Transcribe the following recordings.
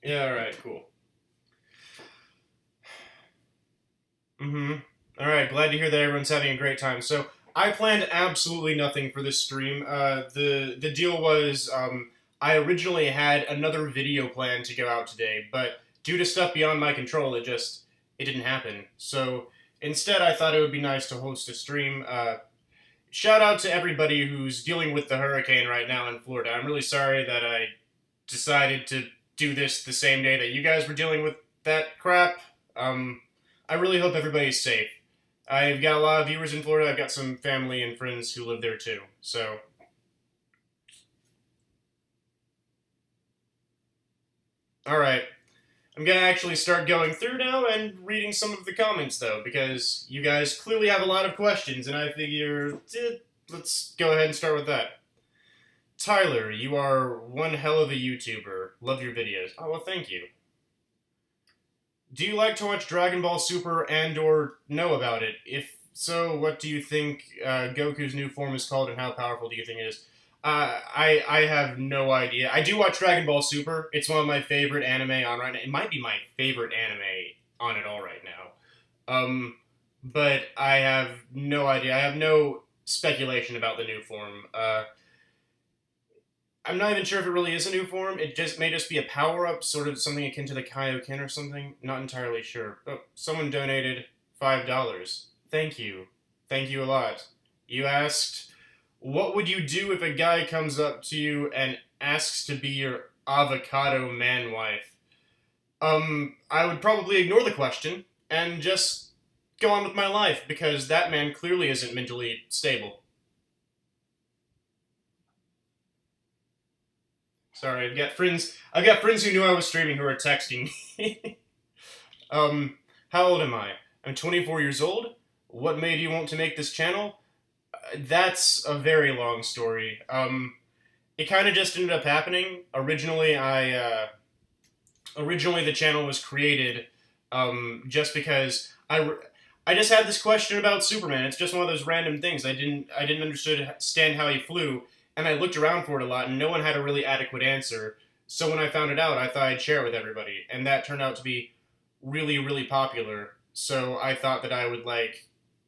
Yeah, alright, cool. Alright, glad to hear that everyone's having a great time. So, I planned absolutely nothing for this stream. The deal was, I originally had another video planned to go out today, but due to stuff beyond my control, it didn't happen. So, instead, I thought it would be nice to host a stream. Shout out to everybody who's dealing with the hurricane right now in Florida. I'm really sorry that I decided to do this the same day that you guys were dealing with that crap. I really hope everybody's safe. I've got a lot of viewers in Florida. I've got some family and friends who live there too. So, alright. I'm gonna actually start going through now and reading some of the comments though, because you guys clearly have a lot of questions, and I figure, let's go ahead and start with that. Tyler, you are one hell of a YouTuber. Love your videos. Oh, well, thank you. Do you like to watch Dragon Ball Super and or know about it? If so, what do you think Goku's new form is called, and how powerful do you think it is? I have no idea. I do watch Dragon Ball Super. It's one of my favorite anime on right now. It might be my favorite anime on it all right now. But I have no idea. I have no speculation about the new form. I'm not even sure if it really is a new form. It just may just be a power-up, sort of something akin to the Kaioken or something. Not entirely sure. Oh, someone donated $5. Thank you. Thank you a lot. You asked, what would you do if a guy comes up to you and asks to be your avocado man wife? I would probably ignore the question and just go on with my life, because that man clearly isn't mentally stable. Sorry, I've got friends who knew I was streaming who are texting me. How old am I? I'm 24 years old. What made you want to make this channel? That's a very long story. It kind of just ended up happening. Originally the channel was created, just because I just had this question about Superman. It's just one of those random things. I didn't understand how he flew, and I looked around for it a lot, and no one had a really adequate answer. So when I found it out, I thought I'd share it with everybody, and that turned out to be really, really popular. So I thought that I would,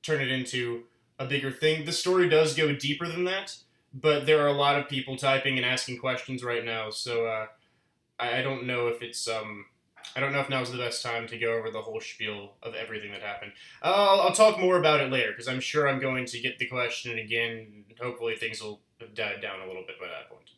turn it into a bigger thing. The story does go deeper than that, but there are a lot of people typing and asking questions right now, so I don't know if I don't know if now's the best time to go over the whole spiel of everything that happened. I'll talk more about it later, because I'm sure I'm going to get the question again. Hopefully things will have died down a little bit by that point.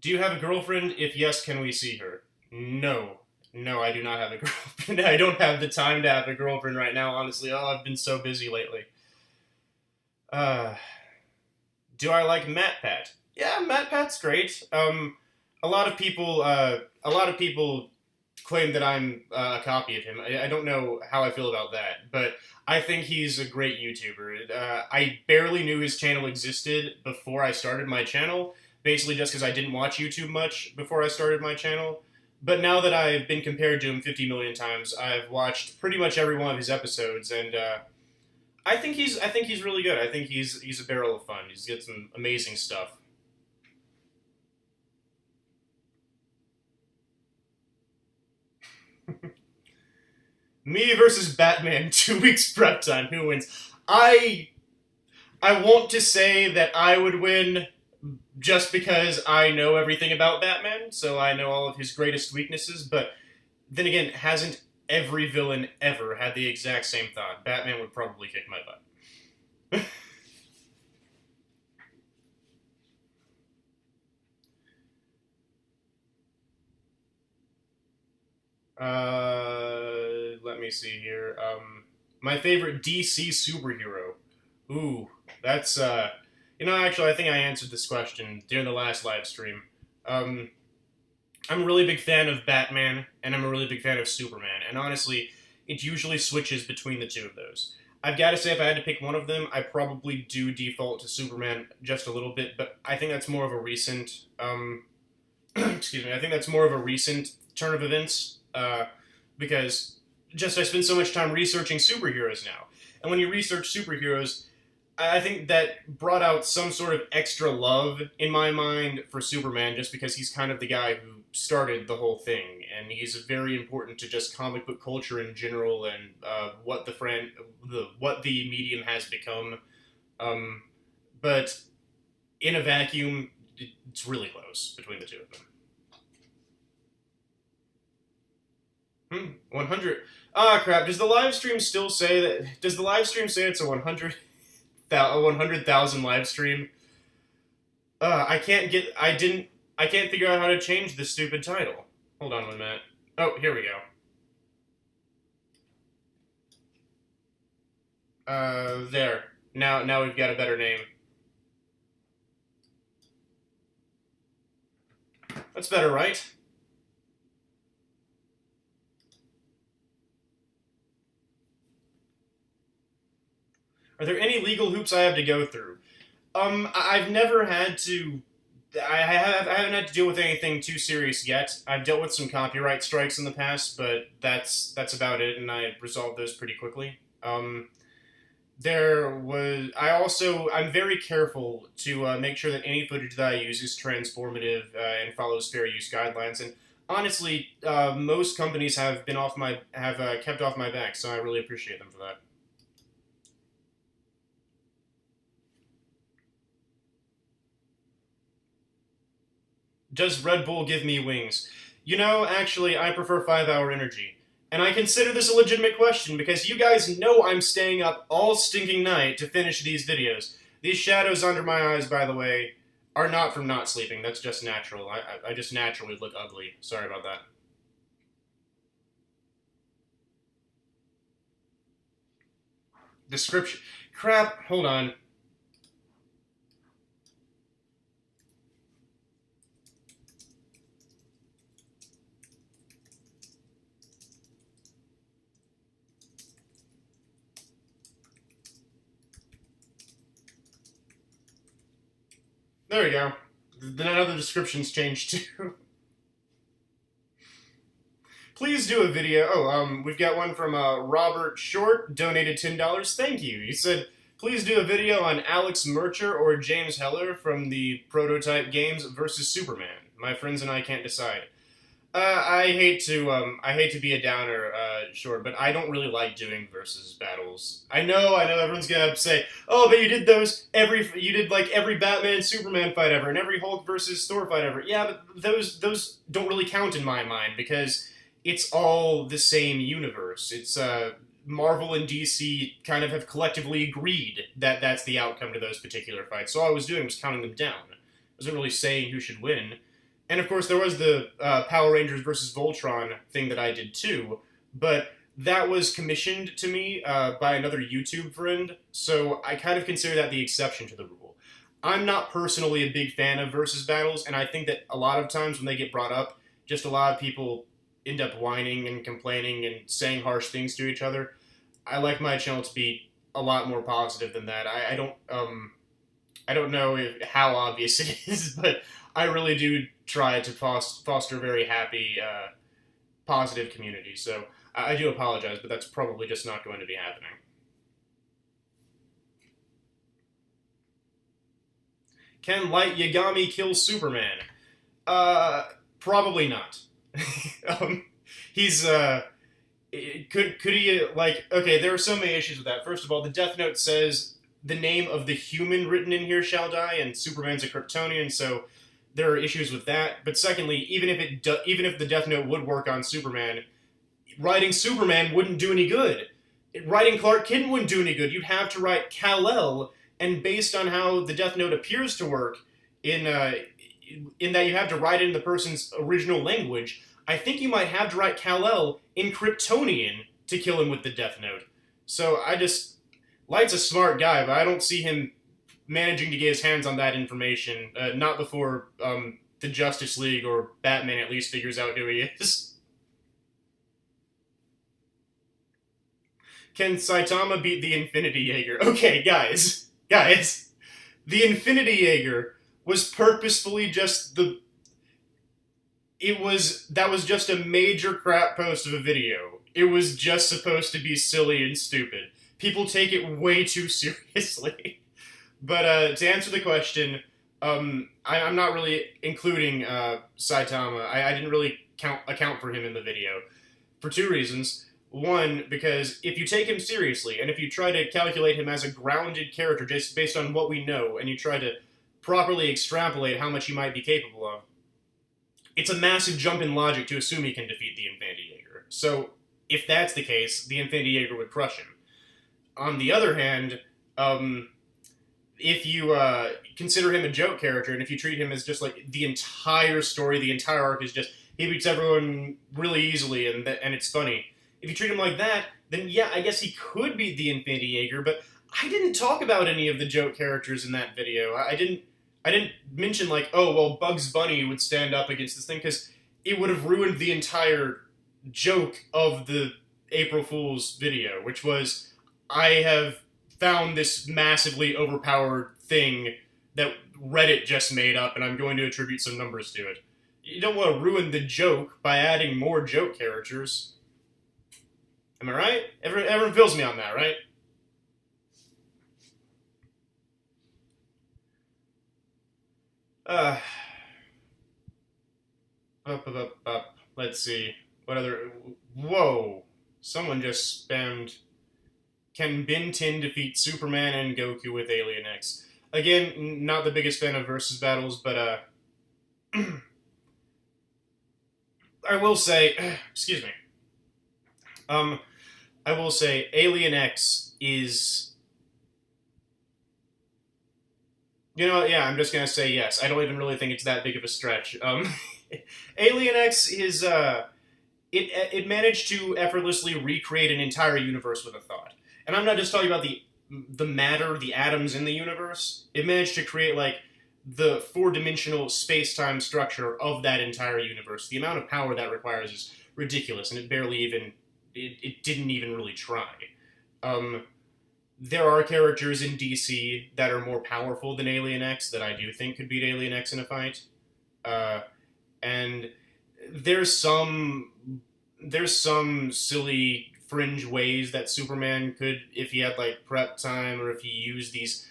Do you have a girlfriend? If yes, can we see her? No. No, I do not have a girlfriend. I don't have the time to have a girlfriend right now, honestly. Oh, I've been so busy lately. Do I like MatPat? Yeah, MatPat's great. A lot of people claim that I'm a copy of him. I don't know how I feel about that, but I think he's a great YouTuber. I barely knew his channel existed before I started my channel, basically just because I didn't watch YouTube much before I started my channel. But now that I've been compared to him 50 million times, I've watched pretty much every one of his episodes, and I think he's really good. I think he's a barrel of fun. He's got some amazing stuff. Me versus Batman, 2 weeks prep time. Who wins? I want to say that I would win, just because I know everything about Batman, so I know all of his greatest weaknesses, but then again, hasn't every villain ever had the exact same thought? Batman would probably kick my butt. Let me see here. My favorite DC superhero. Ooh, that's, actually, I think I answered this question during the last live stream. I'm a really big fan of Batman, and I'm a really big fan of Superman, and honestly, it usually switches between the two of those. I've got to say, if I had to pick one of them, I probably do default to Superman just a little bit, but I think that's more of a recent, excuse me, I think that's more of a recent turn of events, because just I spend so much time researching superheroes now. And when you research superheroes, I think that brought out some sort of extra love in my mind for Superman, just because he's kind of the guy who started the whole thing, and he's very important to just comic book culture in general, and what the medium has become. But in a vacuum, it's really close between the two of them. 100. Ah, crap. Does the live stream still say that? Does the live stream say it's a 100,000 live stream? I can't get. I can't figure out how to change the stupid title. Hold on 1 minute. Oh, here we go. There. Now we've got a better name. That's better, right? Are there any legal hoops I have to go through? I've never had to. I haven't had to deal with anything too serious yet. I've dealt with some copyright strikes in the past, but that's about it, and I resolved those pretty quickly. I'm very careful to make sure that any footage that I use is transformative and follows fair use guidelines. And honestly, most companies have kept off my back, so I really appreciate them for that. Does Red Bull give me wings? You know, actually, I prefer 5-hour energy. And I consider this a legitimate question, because you guys know I'm staying up all stinking night to finish these videos. These shadows under my eyes, by the way, are not from not sleeping. That's just natural. I just naturally look ugly. Sorry about that. Description. Crap, hold on. There we go. Now the description's changed too. Please do a video. Oh, we've got one from Robert Short, donated $10. Thank you. He said, please do a video on Alex Mercer or James Heller from the Prototype Games versus Superman. My friends and I can't decide. I hate to be a downer, Short, but I don't really like doing versus battles. I know everyone's gonna say, oh, but you did every Batman Superman fight ever and every Hulk versus Thor fight ever. Yeah, but those don't really count in my mind because it's all the same universe. It's Marvel and DC kind of have collectively agreed that that's the outcome to those particular fights. So all I was doing was counting them down. I wasn't really saying who should win. And of course, there was the Power Rangers versus Voltron thing that I did too, but that was commissioned to me by another YouTube friend, so I kind of consider that the exception to the rule. I'm not personally a big fan of versus battles, and I think that a lot of times when they get brought up, just a lot of people end up whining and complaining and saying harsh things to each other. I like my channel to be a lot more positive than that. I don't know how obvious it is, but I really do try to foster a very happy, positive community. So I do apologize, but that's probably just not going to be happening. Can Light Yagami kill Superman? Probably not. He's, could he, like, okay, there are so many issues with that. First of all, the Death Note says the name of the human written in here shall die, and Superman's a Kryptonian, so there are issues with that. But secondly, even if the Death Note would work on Superman, writing Superman wouldn't do any good. Writing Clark Kent wouldn't do any good. You'd have to write Kal-El, and based on how the Death Note appears to work, in that you have to write it in the person's original language, I think you might have to write Kal-El in Kryptonian to kill him with the Death Note. So Light's a smart guy, but I don't see him managing to get his hands on that information, not before the Justice League or Batman at least figures out who he is. Can Saitama beat the Infinity Jaeger? Okay, guys, the Infinity Jaeger was purposefully just that was just a major crap post of a video. It was just supposed to be silly and stupid. People take it way too seriously. But to answer the question, I'm not really including Saitama. I didn't really account for him in the video for two reasons. One, because if you take him seriously, and if you try to calculate him as a grounded character just based on what we know, and you try to properly extrapolate how much he might be capable of, it's a massive jump in logic to assume he can defeat the Infinity Jaeger. So, if that's the case, the Infinity Jaeger would crush him. On the other hand, if you consider him a joke character, and if you treat him as just like the entire story, the entire arc is just he beats everyone really easily, and it's funny. If you treat him like that, then yeah, I guess he could beat the Infinity Jaeger. But I didn't talk about any of the joke characters in that video. I didn't mention like, oh well, Bugs Bunny would stand up against this thing because it would have ruined the entire joke of the April Fool's video, which was I have found this massively overpowered thing that Reddit just made up, and I'm going to attribute some numbers to it. You don't want to ruin the joke by adding more joke characters. Am I right? Everyone feels me on that, right? Let's see. What other... Whoa! Someone just spammed... Can Ben 10 defeat Superman and Goku with Alien X? Again, not the biggest fan of versus battles, but, I will say... Excuse me. I will say Alien X is... You know, yeah, I'm just gonna say yes. I don't even really think it's that big of a stretch. Alien X is, it managed to effortlessly recreate an entire universe with a thought. And I'm not just talking about the matter, the atoms in the universe. It managed to create, like, the four-dimensional space-time structure of that entire universe. The amount of power that requires is ridiculous, and it barely even... It didn't even really try. There are characters in DC that are more powerful than Alien X that I do think could beat Alien X in a fight. And there's some silly fringe ways that Superman could, if he had like prep time, or if he used these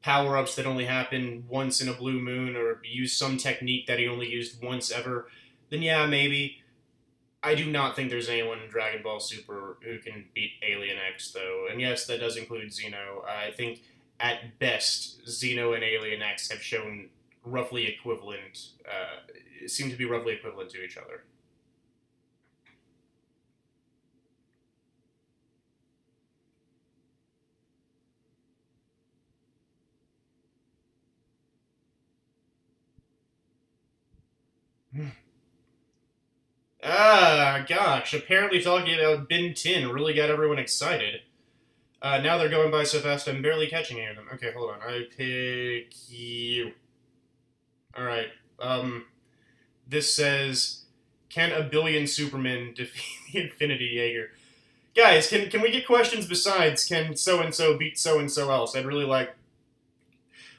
power-ups that only happen once in a blue moon, or used some technique that he only used once ever, then yeah, maybe. I do not think there's anyone in Dragon Ball Super who can beat Alien X, though. And yes, that does include Xeno. I think, at best, Xeno and Alien X have shown roughly equivalent, seem to be roughly equivalent to each other. Ah, gosh, apparently talking about Ben 10 really got everyone excited. Now they're going by so fast I'm barely catching any of them. Okay, hold on. I pick you. Alright, this says, can a billion Supermen defeat the Infinity Jaeger? Guys, can we get questions besides, can so-and-so beat so-and-so else? I'd really like...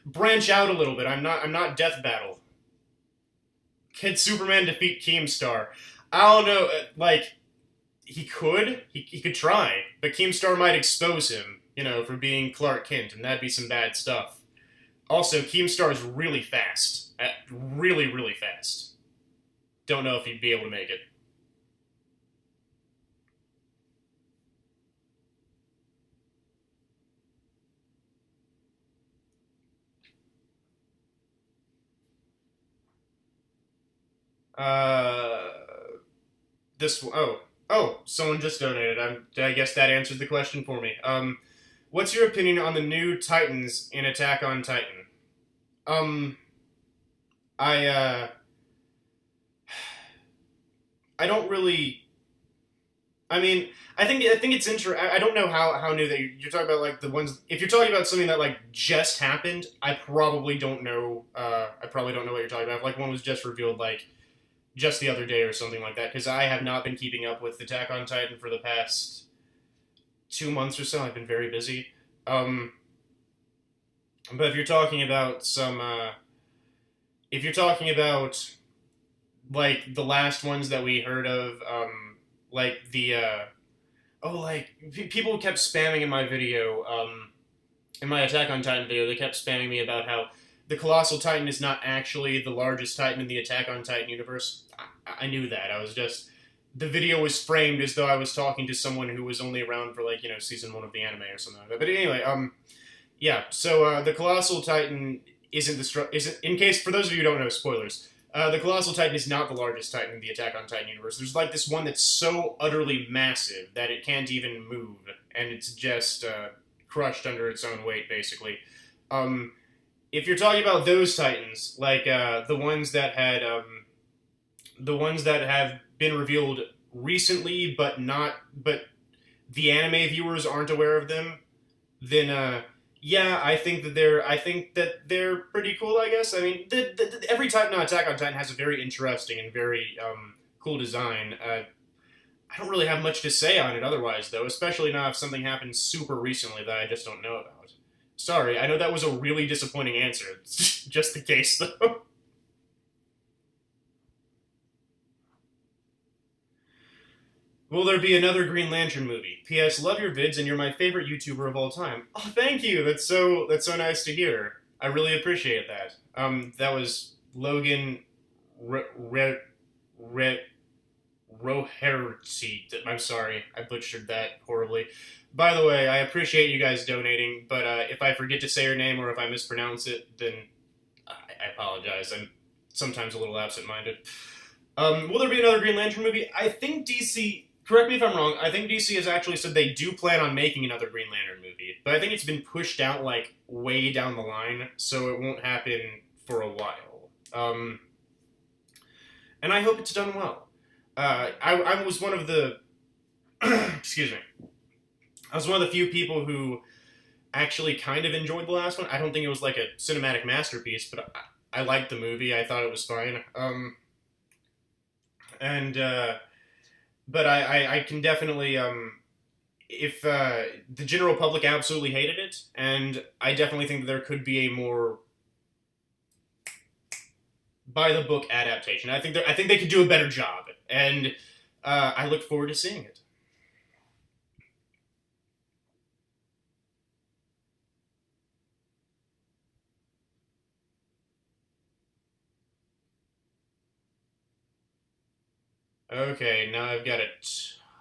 Branch out a little bit. I'm not Death Battle. Can Superman defeat Keemstar? I don't know, like, he could try, but Keemstar might expose him, you know, for being Clark Kent, and that'd be some bad stuff. Also, Keemstar is really fast. Really, really fast. Don't know if he'd be able to make it. Someone just donated. I guess that answered the question for me. What's your opinion on the new Titans in Attack on Titan? I don't really... I mean, I think it's interesting. I don't know how new that you're talking about, like, the ones... If you're talking about something that, like, just happened, I probably don't know, what you're talking about. If, like, one was just revealed, like, just the other day or something like that, because I have not been keeping up with Attack on Titan for the past 2 months or so. I've been very busy. But if you're talking about some, if you're talking about, like, the last ones that we heard of, like, the, people kept spamming in my video, in my Attack on Titan video, they kept spamming me about how the Colossal Titan is not actually the largest Titan in the Attack on Titan universe. I knew that. I was just... The video was framed as though I was talking to someone who was only around for, like, season 1 of the anime or something like that. But anyway, yeah, so, the Colossal Titan isn't, in case, for those of you who don't know, spoilers, the Colossal Titan is not the largest Titan in the Attack on Titan universe. There's, like, this one that's so utterly massive that it can't even move, and it's just, crushed under its own weight, basically. If you're talking about those Titans, like, the ones that have been revealed recently, but the anime viewers aren't aware of them, then, yeah, I think that they're pretty cool, I guess. I mean, every Titan on Attack on Titan has a very interesting and very, cool design. I don't really have much to say on it otherwise, though, especially not if something happened super recently that I just don't know about. Sorry, I know that was a really disappointing answer. It's just the case, though. Will there be another Green Lantern movie? P.S. Love your vids and you're my favorite YouTuber of all time. Oh, thank you. That's so nice to hear. I really appreciate that. That was Logan Roherty. I'm sorry, I butchered that horribly. By the way, I appreciate you guys donating, but if I forget to say your name or if I mispronounce it, then I apologize. I'm sometimes a little absent-minded. Will there be another Green Lantern movie? I think DC... Correct me if I'm wrong, I think DC has actually said they do plan on making another Green Lantern movie, but I think it's been pushed out, like, way down the line, so it won't happen for a while. And I hope it's done well. I was one of the... excuse me. I was one of the few people who actually kind of enjoyed the last one. I don't think it was, like, a cinematic masterpiece, but I liked the movie. I thought it was fine. But I can definitely, if the general public absolutely hated it, and I definitely think that there could be a more by-the-book adaptation. I think they could do a better job, and I look forward to seeing it. Okay, now I've got a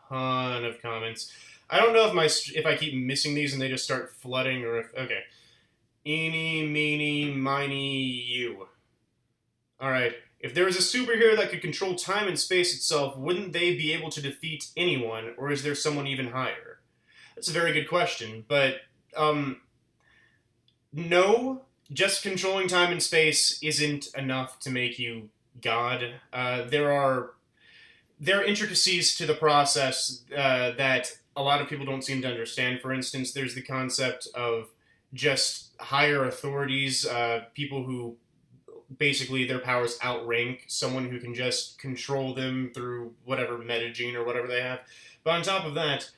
ton of comments. I don't know if I keep missing these and they just start flooding, or if... Okay. Eeny, meeny, miny, you. Alright. If there was a superhero that could control time and space itself, wouldn't they be able to defeat anyone, or is there someone even higher? That's a very good question, but, no. Just controlling time and space isn't enough to make you God. There are intricacies to the process that a lot of people don't seem to understand. For instance, there's the concept of just higher authorities, people who basically their powers outrank someone who can just control them through whatever metagene or whatever they have. But on top of that,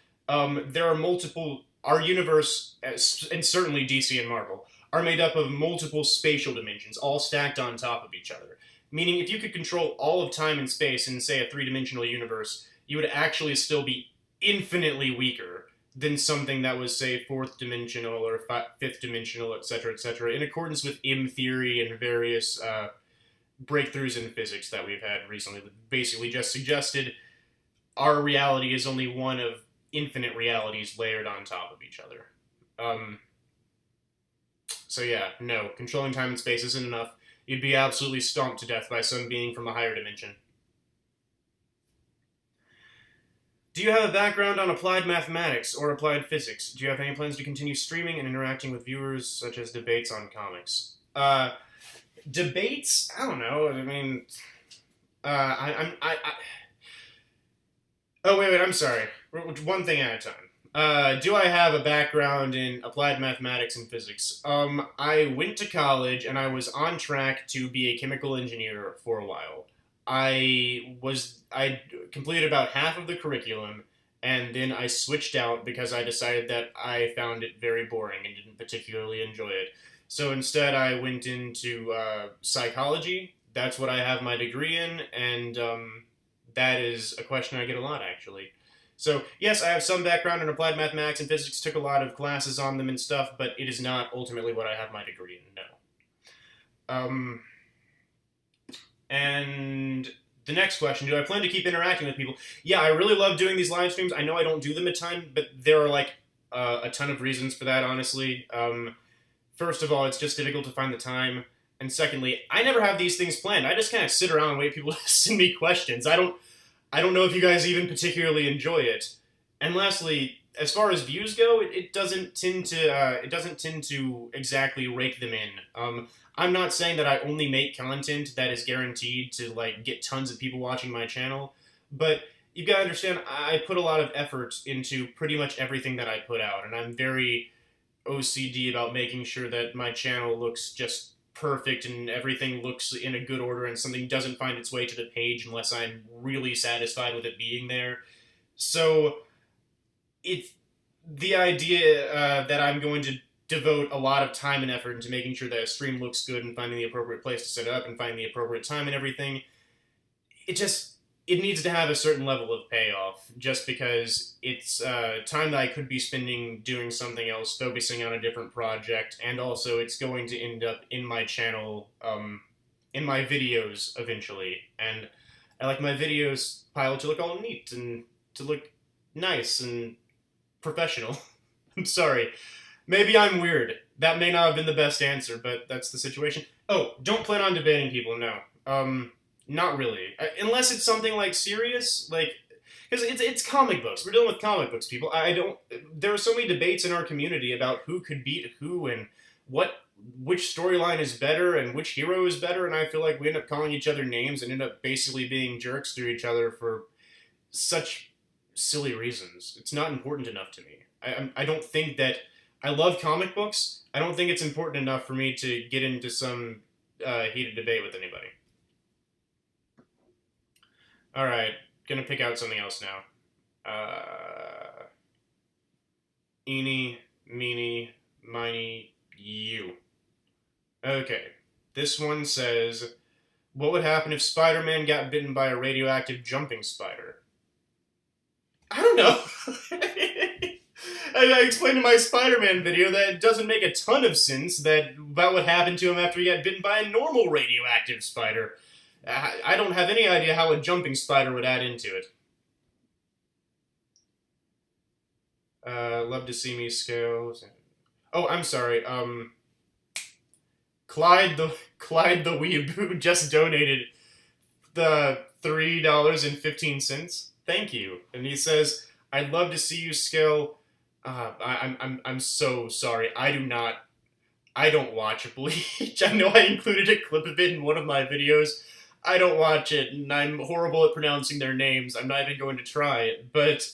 there are multiple... Our universe, and certainly DC and Marvel, are made up of multiple spatial dimensions, all stacked on top of each other. Meaning, if you could control all of time and space in, say, a three-dimensional universe, you would actually still be infinitely weaker than something that was, say, fourth-dimensional or fifth-dimensional, etc., in accordance with M theory and various breakthroughs in physics that we've had recently that basically just suggested our reality is only one of infinite realities layered on top of each other. So yeah, no, controlling time and space isn't enough. You'd be absolutely stomped to death by some being from a higher dimension. Do you have a background on applied mathematics or applied physics? Do you have any plans to continue streaming and interacting with viewers, such as debates on comics? Debates? I don't know. I mean, oh, wait, I'm sorry. One thing at a time. Do I have a background in applied mathematics and physics? I went to college and I was on track to be a chemical engineer for a while. I completed about half of the curriculum, and then I switched out because I decided that I found it very boring and didn't particularly enjoy it. So instead I went into psychology. That's what I have my degree in, and that is a question I get a lot, actually. So, yes, I have some background in applied mathematics and physics, took a lot of classes on them and stuff, but it is not ultimately what I have my degree in, no. And the next question, do I plan to keep interacting with people? Yeah, I really love doing these live streams. I know I don't do them a ton, but there are, like, a ton of reasons for that, honestly. First of all, it's just difficult to find the time. And secondly, I never have these things planned. I just kind of sit around and wait for people to send me questions. I don't know if you guys even particularly enjoy it. And lastly, as far as views go, it doesn't tend to exactly rake them in. I'm not saying that I only make content that is guaranteed to like get tons of people watching my channel, but you've got to understand I put a lot of effort into pretty much everything that I put out, and I'm very OCD about making sure that my channel looks just perfect and everything looks in a good order and something doesn't find its way to the page unless I'm really satisfied with it being there. So it's the idea that I'm going to devote a lot of time and effort into making sure that a stream looks good and finding the appropriate place to set it up and finding the appropriate time and everything. It needs to have a certain level of payoff, just because it's time that I could be spending doing something else, focusing on a different project, and also it's going to end up in my channel, in my videos eventually. And I like my videos piled to look all neat and to look nice and professional. I'm sorry. Maybe I'm weird. That may not have been the best answer, but that's the situation. Oh, don't plan on debating people, no. Not really. Unless it's something, like, serious, like... Because it's comic books. We're dealing with comic books, people. There are so many debates in our community about who could beat who and which storyline is better and which hero is better, and I feel like we end up calling each other names and end up basically being jerks to each other for such silly reasons. It's not important enough to me. I don't think that... I love comic books. I don't think it's important enough for me to get into some heated debate with anybody. Alright, gonna pick out something else now. Eeny, meeny, miny, you. Okay, this one says, what would happen if Spider-Man got bitten by a radioactive jumping spider? I don't know. I explained in my Spider-Man video that it doesn't make a ton of sense about what happened to him after he got bitten by a normal radioactive spider. I don't have any idea how a jumping spider would add into it. Love to see me scales. Oh, I'm sorry. Clyde the Weeaboo just donated the $3.15. Thank you. And he says, I'd love to see you scale. I'm so sorry. I don't watch Bleach. I know I included a clip of it in one of my videos. I don't watch it, and I'm horrible at pronouncing their names. I'm not even going to try it, but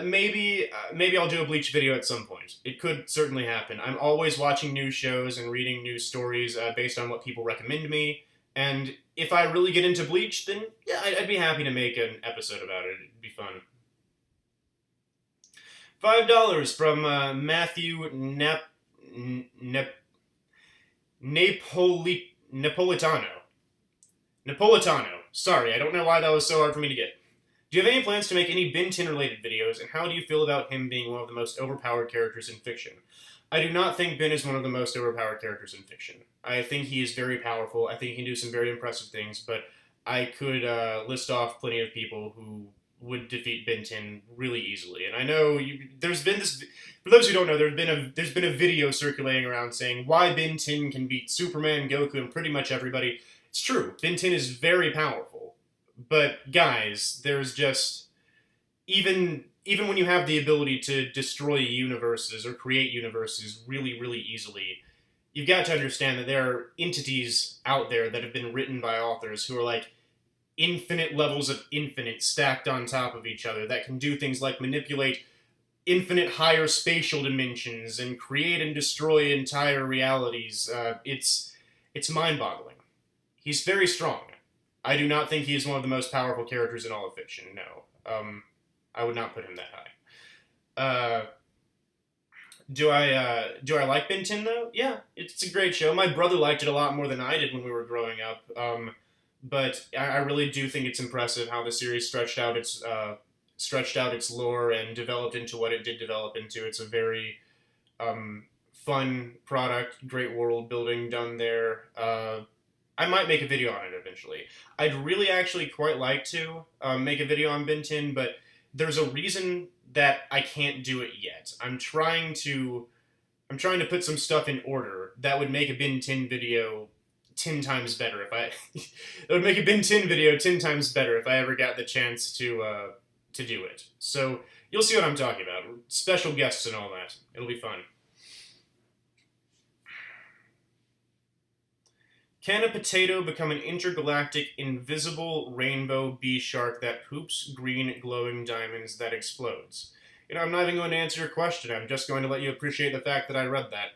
maybe I'll do a Bleach video at some point. It could certainly happen. I'm always watching new shows and reading new stories based on what people recommend me, and if I really get into Bleach, then yeah, I'd be happy to make an episode about it. It'd be fun. $5 from Matthew Napolitano. Sorry, I don't know why that was so hard for me to get. Do you have any plans to make any Ben 10 related videos, and how do you feel about him being one of the most overpowered characters in fiction? I do not think Ben is one of the most overpowered characters in fiction. I think he is very powerful, I think he can do some very impressive things, but I could list off plenty of people who would defeat Ben 10 really easily. And I know there's been this... For those who don't know, there's been a video circulating around saying why Ben 10 can beat Superman, Goku, and pretty much everybody. It's true. Ben 10 is very powerful. But, guys, there's just... Even when you have the ability to destroy universes or create universes really, really easily, you've got to understand that there are entities out there that have been written by authors who are like infinite levels of infinite stacked on top of each other that can do things like manipulate infinite higher spatial dimensions and create and destroy entire realities. It's mind-boggling. He's very strong. I do not think he is one of the most powerful characters in all of fiction, no. I would not put him that high. Do I like Ben 10, though? Yeah, it's a great show. My brother liked it a lot more than I did when we were growing up. but I really do think it's impressive how the series stretched out its lore and developed into what it did develop into. It's a very fun product, great world building done there. I might make a video on it eventually. I'd really actually quite like to make a video on Ben 10, but there's a reason that I can't do it yet. I'm trying to put some stuff in order that would make a Ben 10 video 10 times better if I it would make a Ben 10 video 10 times better if I ever got the chance to do it. So you'll see what I'm talking about. Special guests and all that. It'll be fun. Can a potato become an intergalactic, invisible rainbow bee shark that poops green, glowing diamonds that explodes? You know, I'm not even going to answer your question. I'm just going to let you appreciate the fact that I read that.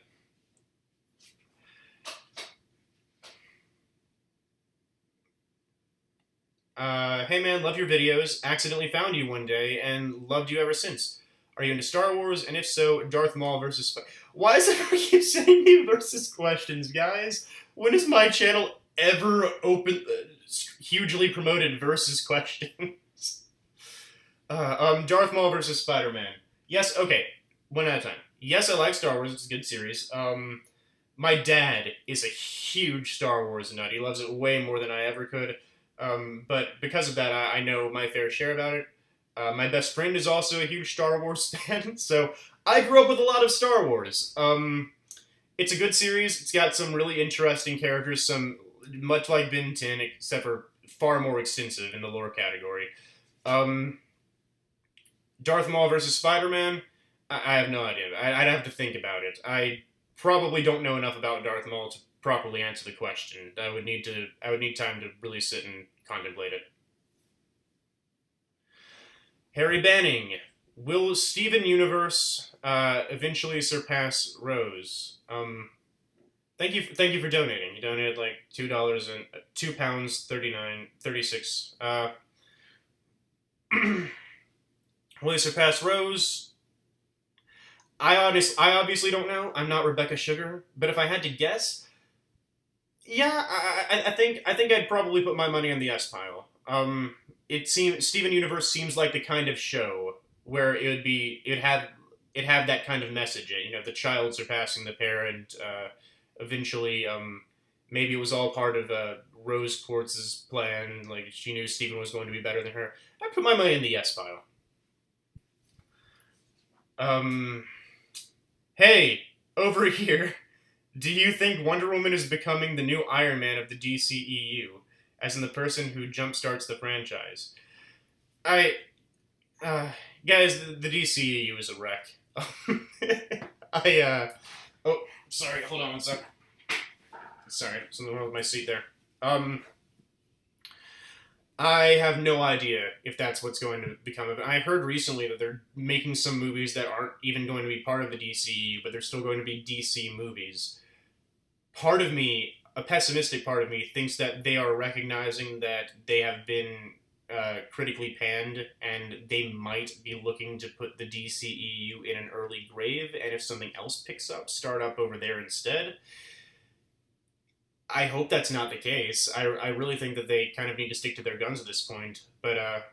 Hey man, love your videos. Accidentally found you one day and loved you ever since. Are you into Star Wars? And if so, Darth Maul versus... Why does everyone keep saying me versus questions, guys? When is my channel ever hugely promoted versus questions? Darth Maul versus Spider-Man. Yes, okay. One at a time. Yes, I like Star Wars. It's a good series. My dad is a huge Star Wars nut. He loves it way more than I ever could. But because of that, I know my fair share about it. My best friend is also a huge Star Wars fan, so I grew up with a lot of Star Wars. It's a good series. It's got some really interesting characters, some much like Ben 10, except for far more extensive in the lore category. Darth Maul versus Spider-Man, I have no idea. I'd have to think about it. I probably don't know enough about Darth Maul to properly answer the question. I would need time to really sit and contemplate it. Harry Banning. Will Steven Universe eventually surpass Rose? Thank you for donating. You donated like $2 and £2.36. Will he surpass Rose? I obviously don't know. I'm not Rebecca Sugar, but if I had to guess, yeah, I think I'd probably put my money on the S pile. Steven Universe seems like the kind of show where it'd have that kind of message. You know, the child surpassing the parent. Eventually, maybe it was all part of Rose Quartz's plan. Like she knew Steven was going to be better than her. I put my money in the yes pile. Hey, over here. Do you think Wonder Woman is becoming the new Iron Man of the DCEU, as in the person who jumpstarts the franchise? Guys, the DCEU is a wreck. Oh, sorry, hold on one sec. Sorry, something wrong with my seat there. I have no idea if that's what's going to become of it. I heard recently that they're making some movies that aren't even going to be part of the DCEU, but they're still going to be DC movies. Part of me, a pessimistic part of me, thinks that they are recognizing that they have been critically panned, and they might be looking to put the DCEU in an early grave, and if something else picks up, start up over there instead. I hope that's not the case. I really think that they kind of need to stick to their guns at this point, but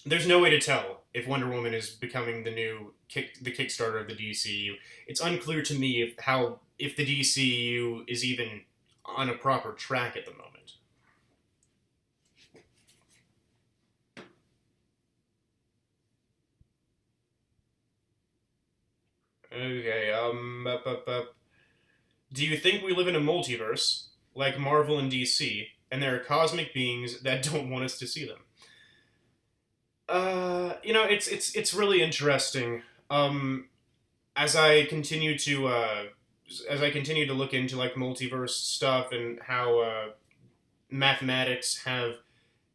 there's no way to tell if Wonder Woman is becoming the Kickstarter of the DCU. It's unclear to me if the DCU is even on a proper track at the moment. Okay, do you think we live in a multiverse, like Marvel and DC, and there are cosmic beings that don't want us to see them? You know, it's really interesting. As I continue to look into like multiverse stuff and how mathematics have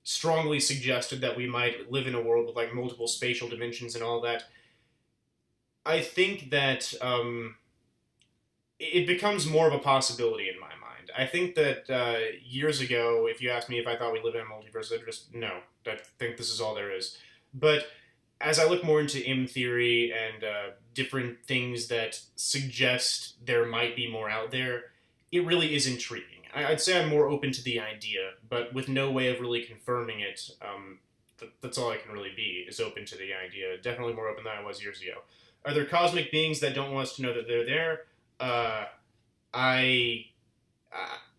strongly suggested that we might live in a world with like multiple spatial dimensions and all that, I think that it becomes more of a possibility in my mind. I think that years ago, if you asked me if I thought we lived in a multiverse, I'd just, no, I think this is all there is. But as I look more into M theory and different things that suggest there might be more out there, it really is intriguing. I'd say I'm more open to the idea, but with no way of really confirming it. That's all I can really be, is open to the idea. Definitely more open than I was years ago. Are there cosmic beings that don't want us to know that they're there? I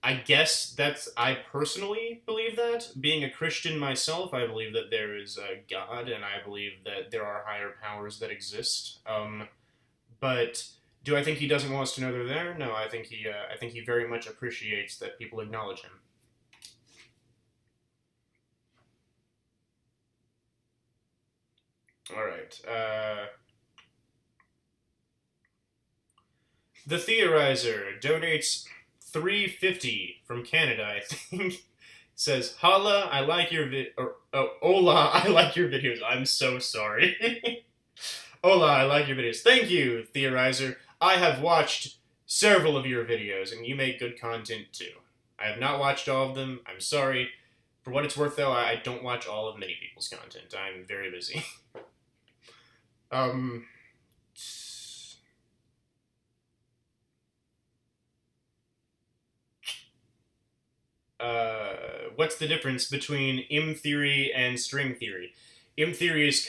I guess I personally believe that. Being a Christian myself, I believe that there is a God, and I believe that there are higher powers that exist. But do I think he doesn't want us to know they're there? No, I think he very much appreciates that people acknowledge him. All right. The Theorizer donates $3.50 from Canada, I think. Says, "Holla, I like your hola, I like your videos." I'm so sorry. Hola, I like your videos. Thank you, Theorizer. I have watched several of your videos, and you make good content too. I have not watched all of them. I'm sorry. For what it's worth, though, I don't watch all of many people's content. I'm very busy. um... what's the difference between M theory and string theory? M theory is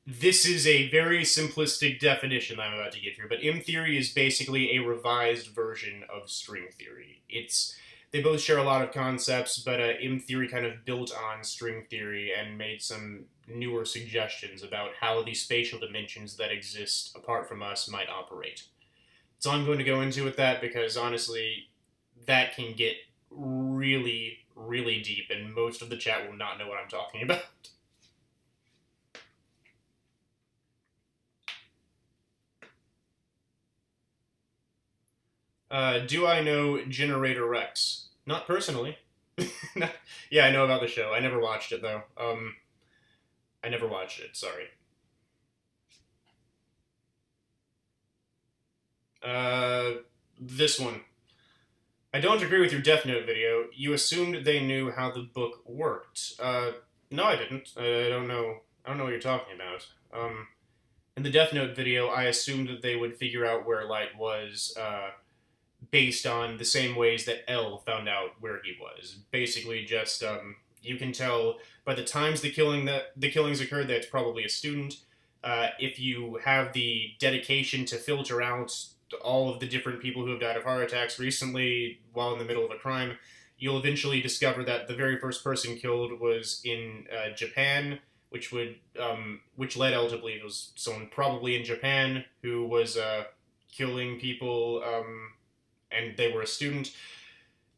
this is a very simplistic definition I'm about to give here, but M theory is basically a revised version of string theory. They both share a lot of concepts, but M theory kind of built on string theory and made some newer suggestions about how the spatial dimensions that exist apart from us might operate. So I'm going to go into with that because honestly, that can get really, really deep, and most of the chat will not know what I'm talking about. Do I know Generator Rex? Not personally. Yeah, I know about the show. I never watched it, though. I never watched it, sorry. This one. I don't agree with your Death Note video. You assumed they knew how the book worked. No, I didn't. I don't know. I don't know what you're talking about. In the Death Note video, I assumed that they would figure out where Light was, based on the same ways that L found out where he was. Basically, just you can tell by the times the killings occurred that it's probably a student. If you have the dedication to filter out all of the different people who have died of heart attacks recently while in the middle of a crime, you'll eventually discover that the very first person killed was in Japan, which led L to believe it was someone probably in Japan who was killing people, and they were a student.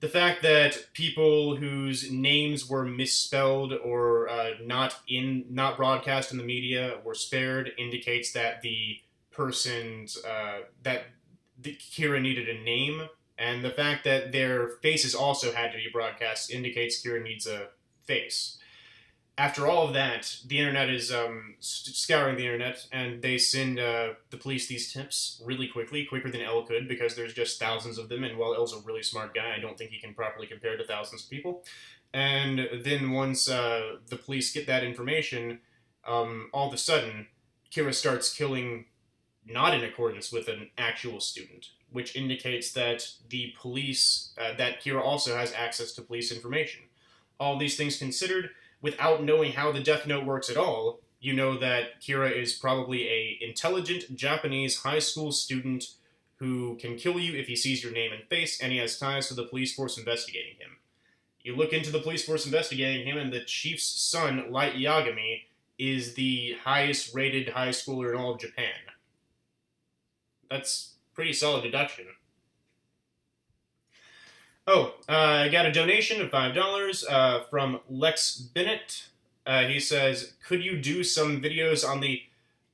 The fact that people whose names were misspelled or not broadcast in the media were spared indicates that the person's Kira needed a name, and the fact that their faces also had to be broadcast indicates Kira needs a face. After all of that, the internet is scouring the internet, and they send the police these tips really quickly, quicker than L could, because there's just thousands of them, and while L's a really smart guy, I don't think he can properly compare to thousands of people. And then once the police get that information, all of a sudden, Kira starts killing not in accordance with an actual student, which indicates that the police, that Kira also has access to police information. All these things considered, without knowing how the Death Note works at all, you know that Kira is probably a intelligent Japanese high school student who can kill you if he sees your name and face, and he has ties to the police force investigating him. You look into the police force investigating him, and the chief's son, Light Yagami, is the highest rated high schooler in all of Japan. That's pretty solid deduction. Oh, I got a donation of $5 from Lex Bennett. He says, "Could you do some videos on the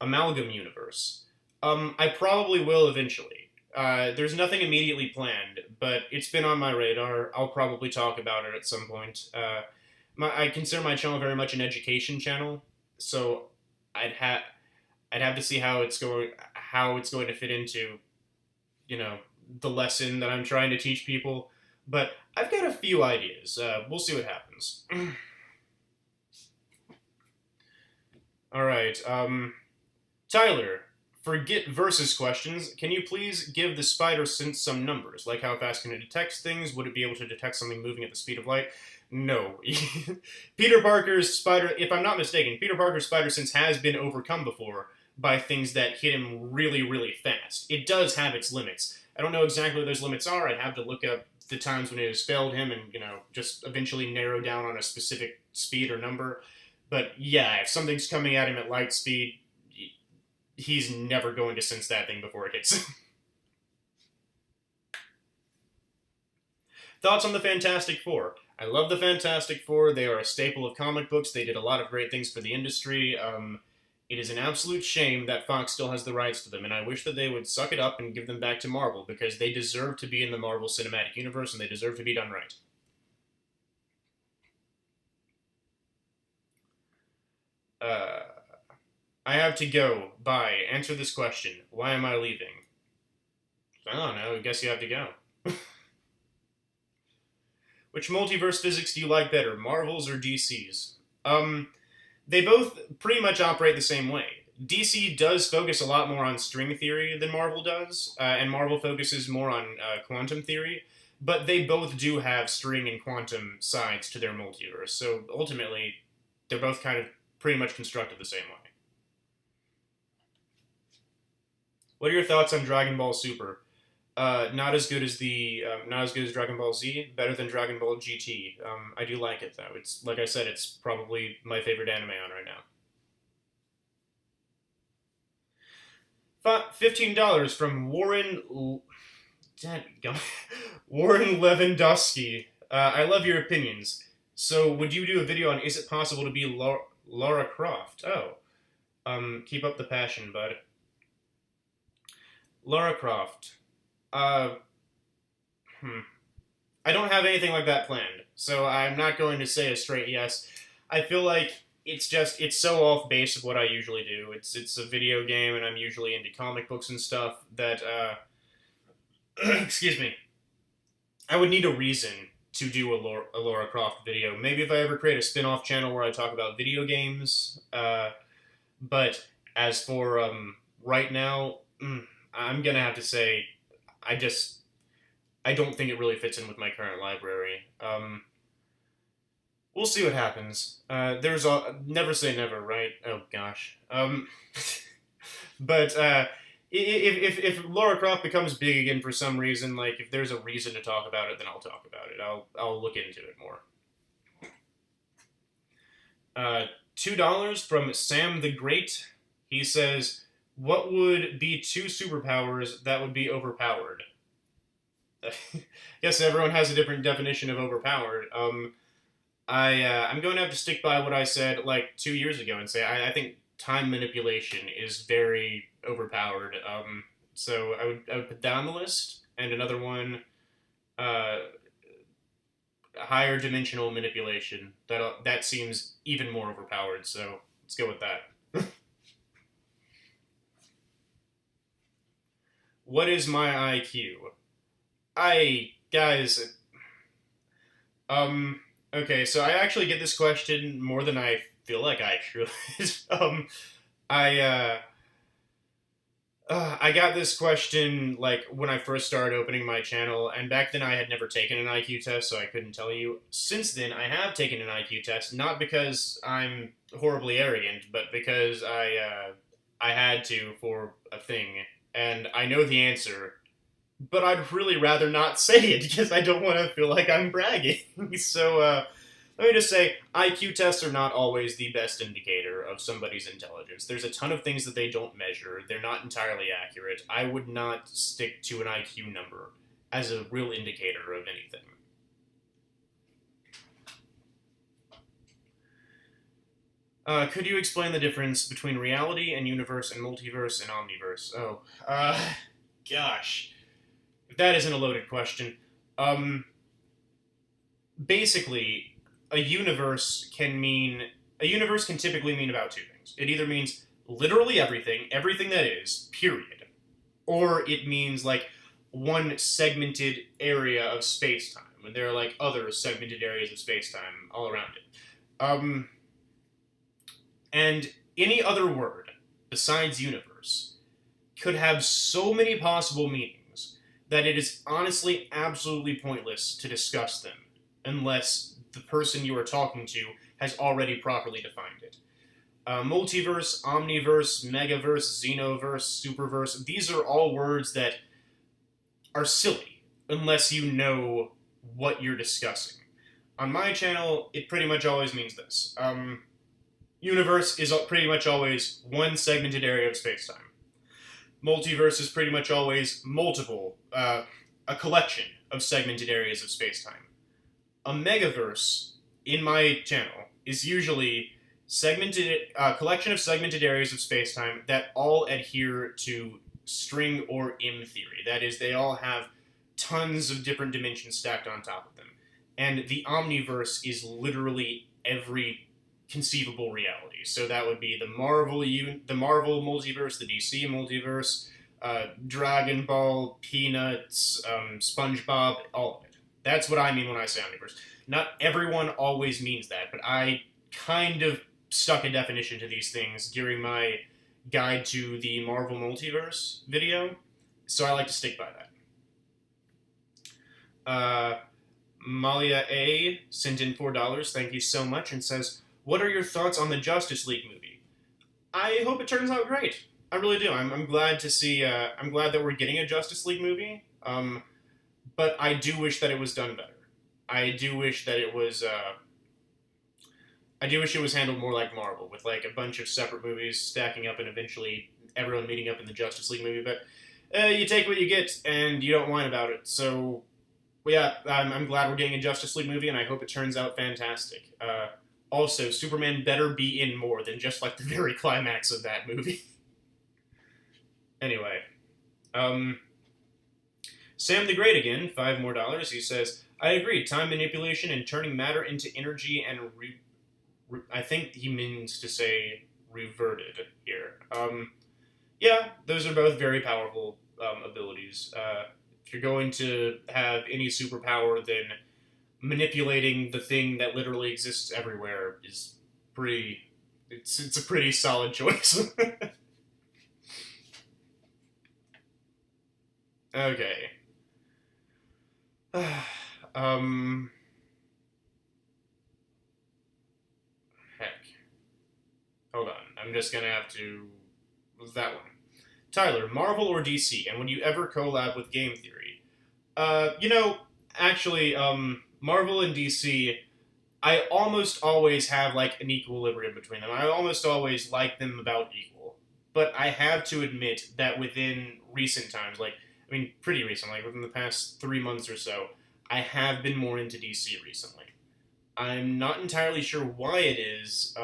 Amalgam universe?" I probably will eventually. There's nothing immediately planned, but it's been on my radar. I'll probably talk about it at some point. I consider my channel very much an education channel, so I'd have to see how it's going to fit into, the lesson that I'm trying to teach people. But I've got a few ideas. We'll see what happens. All right. Tyler, Forget versus questions. Can you please give the spider sense some numbers? Like how fast can it detect things? Would it be able to detect something moving at the speed of light? No. Peter Parker's spider, if I'm not mistaken, Peter Parker's spider sense has been overcome before by things that hit him really, really fast. It does have its limits. I don't know exactly what those limits are. I'd have to look up the times when it has failed him and, just eventually narrow down on a specific speed or number. But yeah, if something's coming at him at light speed, he's never going to sense that thing before it hits him. Thoughts on the Fantastic Four? I love the Fantastic Four. They are a staple of comic books. They did a lot of great things for the industry. It is an absolute shame that Fox still has the rights to them, and I wish that they would suck it up and give them back to Marvel, because they deserve to be in the Marvel Cinematic Universe, and they deserve to be done right. I have to go. Bye. Answer this question. Why am I leaving? I don't know. I guess you have to go. Which multiverse physics do you like better, Marvel's or DC's? They both pretty much operate the same way. DC does focus a lot more on string theory than Marvel does, and Marvel focuses more on quantum theory, but they both do have string and quantum sides to their multiverse, so ultimately, they're both kind of pretty much constructed the same way. What are your thoughts on Dragon Ball Super? Not as good as Dragon Ball Z. Better than Dragon Ball GT. I do like it though. It's like I said, it's probably my favorite anime on right now. $15 from Warren Lewandowski. I love your opinions. So, would you do a video on is it possible to be Lara Croft? Oh, keep up the passion, bud. Lara Croft. I don't have anything like that planned, so I'm not going to say a straight yes. I feel like it's so off base of what I usually do. It's a video game, and I'm usually into comic books and stuff that, excuse me, I would need a reason to do a Lara Croft video. Maybe if I ever create a spin-off channel where I talk about video games, but as for, right now, I'm gonna have to say, I don't think it really fits in with my current library. We'll see what happens. Never say never, right? Oh gosh. But if Lara Croft becomes big again for some reason, like if there's a reason to talk about it, then I'll talk about it. I'll look into it more. $2 from Sam the Great. He says, what would be 2 superpowers that would be overpowered? Guess everyone has a different definition of overpowered. I'm going to have to stick by what I said like 2 years ago and say I think time manipulation is very overpowered. So I would put that on the list, and another one, higher dimensional manipulation. That seems even more overpowered. So let's go with that. What is my IQ? Guys, okay, so I actually get this question more than I feel like I should. I got this question, like, when I first started opening my channel, and back then I had never taken an IQ test, so I couldn't tell you. Since then, I have taken an IQ test, not because I'm horribly arrogant, but because I had to for a thing. And I know the answer, but I'd really rather not say it because I don't want to feel like I'm bragging. So, let me just say, IQ tests are not always the best indicator of somebody's intelligence. There's a ton of things that they don't measure. They're not entirely accurate. I would not stick to an IQ number as a real indicator of anything. Could you explain the difference between reality and universe and multiverse and omniverse? Oh, gosh. If that isn't a loaded question. Basically, a universe can typically mean about 2 things. It either means literally everything that is, period. Or it means, like, one segmented area of space-time. And there are, like, other segmented areas of space-time all around it. And any other word besides universe could have so many possible meanings that it is honestly absolutely pointless to discuss them unless the person you are talking to has already properly defined it. Multiverse, omniverse, megaverse, xenoverse, superverse, these are all words that are silly unless you know what you're discussing. On my channel, it pretty much always means this. Universe is pretty much always one segmented area of space-time. Multiverse is pretty much always multiple, a collection of segmented areas of space-time. A megaverse, in my channel, is usually a collection of segmented areas of space-time that all adhere to string or M theory. That is, they all have tons of different dimensions stacked on top of them. And the omniverse is literally every conceivable reality. So that would be the Marvel multiverse, the DC multiverse, Dragon Ball, Peanuts, SpongeBob, all of it. That's what I mean when I say omniverse. Not everyone always means that, but I kind of stuck a definition to these things during my guide to the Marvel multiverse video, so I like to stick by that. Malia A sent in $4, thank you so much, and says, what are your thoughts on the Justice League movie? I hope it turns out great. I really do. I'm glad to see, I'm glad that we're getting a Justice League movie, but I do wish that it was done better. I do wish that it was, I do wish it was handled more like Marvel, with like a bunch of separate movies stacking up and eventually everyone meeting up in the Justice League movie, but you take what you get and you don't whine about it, so yeah, I'm glad we're getting a Justice League movie and I hope it turns out fantastic. Also, Superman better be in more than just like the very climax of that movie. Anyway, Sam the Great again, $5 more. He says, I agree, time manipulation and turning matter into energy and I think he means to say reverted here. Yeah, those are both very powerful abilities. If you're going to have any superpower, then manipulating the thing that literally exists everywhere is pretty... It's a pretty solid choice. Okay. Heck. Hold on. I'm just gonna have to... that one. Tyler, Marvel or DC, and would you ever collab with Game Theory? You know, actually, Marvel and DC, I almost always have, like, an equilibrium between them. I almost always like them about equal. But I have to admit that within recent times, like, I mean, pretty recent, like, within the past 3 months or so, I have been more into DC recently. I'm not entirely sure why it is.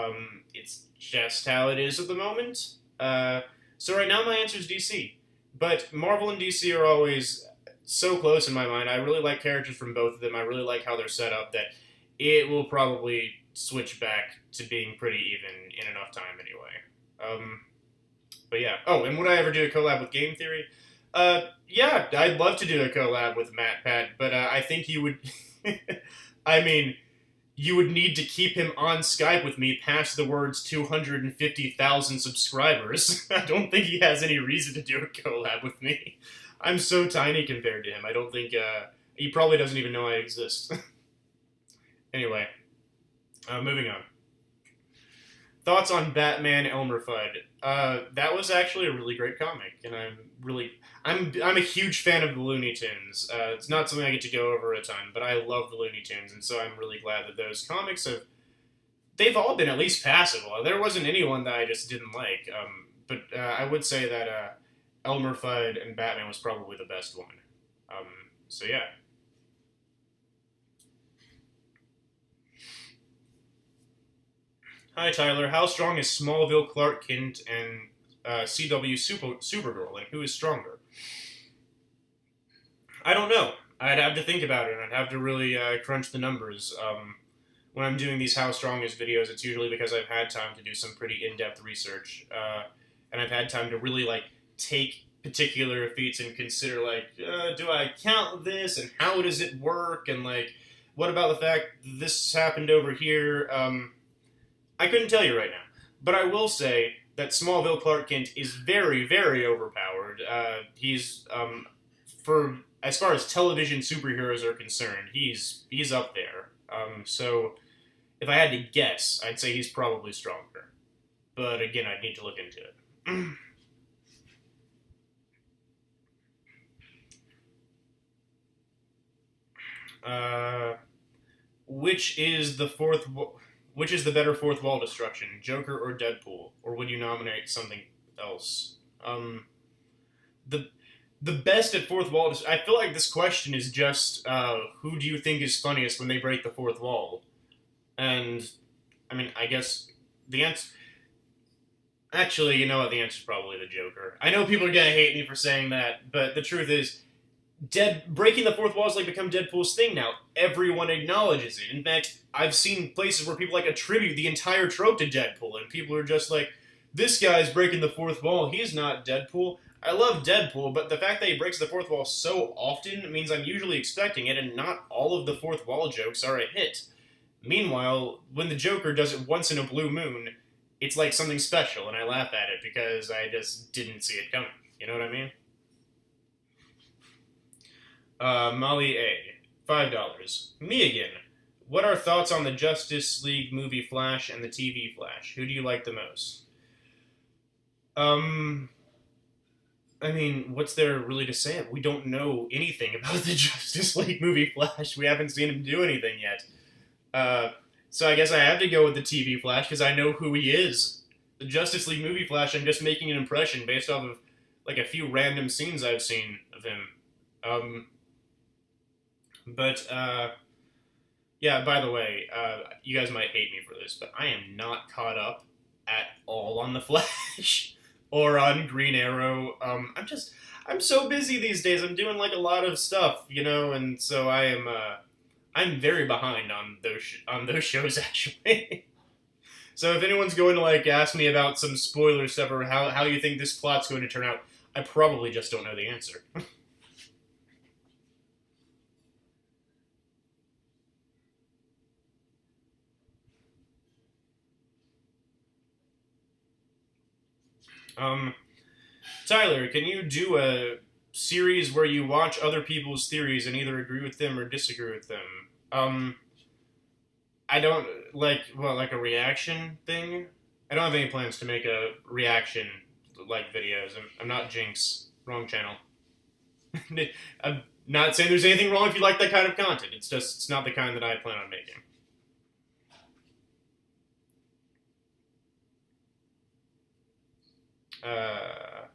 It's just how it is at the moment. So right now my answer is DC. But Marvel and DC are always so close in my mind. I really like characters from both of them. I really like how they're set up that it will probably switch back to being pretty even in enough time anyway. But yeah. Oh, and would I ever do a collab with Game Theory? Yeah, I'd love to do a collab with MatPat, but I think you would... I mean... you would need to keep him on Skype with me past the words 250,000 subscribers. I don't think he has any reason to do a collab with me. I'm so tiny compared to him. I don't think, he probably doesn't even know I exist. Anyway, moving on. Thoughts on Batman Elmer Fudd? That was actually a really great comic, and I'm a huge fan of the Looney Tunes. It's not something I get to go over a ton, but I love the Looney Tunes, and so I'm really glad that those comics they've all been at least passable. There wasn't anyone that I just didn't like, but I would say that Elmer Fudd and Batman was probably the best one. So yeah. Hi Tyler, how strong is Smallville Clark Kent and CW Supergirl, and who is stronger? I don't know. I'd have to think about it, and I'd have to really crunch the numbers. When I'm doing these How Strong Is videos, it's usually because I've had time to do some pretty in-depth research, and I've had time to really, like, take particular feats and consider, like, do I count this, and how does it work, and, like, what about the fact this happened over here? I couldn't tell you right now, but I will say that Smallville Clark Kent is very, very overpowered. He's for as far as television superheroes are concerned, he's up there. So if I had to guess, I'd say he's probably stronger. But again, I'd need to look into it. uh, which is the fourth? Which is the better fourth wall destruction, Joker or Deadpool, or would you nominate something else? The the best at fourth wall. I feel like this question is just who do you think is funniest when they break the fourth wall? And I mean, I guess the answer. Actually, you know what? The answer is probably the Joker. I know people are gonna hate me for saying that, but the truth is, breaking the fourth wall has like become Deadpool's thing now. Everyone acknowledges it. In fact, I've seen places where people like attribute the entire trope to Deadpool, and people are just like, "This guy's breaking the fourth wall. He's not Deadpool." I love Deadpool, but the fact that he breaks the fourth wall so often means I'm usually expecting it, and not all of the fourth wall jokes are a hit. Meanwhile, when the Joker does it once in a blue moon, it's like something special, and I laugh at it because I just didn't see it coming. You know what I mean? Molly A. $5. Me again. What are thoughts on the Justice League movie Flash and the TV Flash? Who do you like the most? I mean, what's there really to say? We don't know anything about the Justice League movie Flash. We haven't seen him do anything yet. So I guess I have to go with the TV Flash because I know who he is. The Justice League movie Flash, I'm just making an impression based off of like a few random scenes I've seen of him. Yeah, by the way, you guys might hate me for this, but I am not caught up at all on The Flash or on Green Arrow. I'm so busy these days. I'm doing like a lot of stuff, you know, and so I'm very behind on those shows actually. So if anyone's going to like ask me about some spoiler stuff or how you think this plot's going to turn out, I probably just don't know the answer. Um, Tyler, can you do a series where you watch other people's theories and either agree with them or disagree with them? I don't like a reaction thing. I don't have any plans to make a reaction like videos. I'm not Jinx. Wrong channel. I'm not saying there's anything wrong if you like that kind of content. It's not the kind that I plan on making. Uh,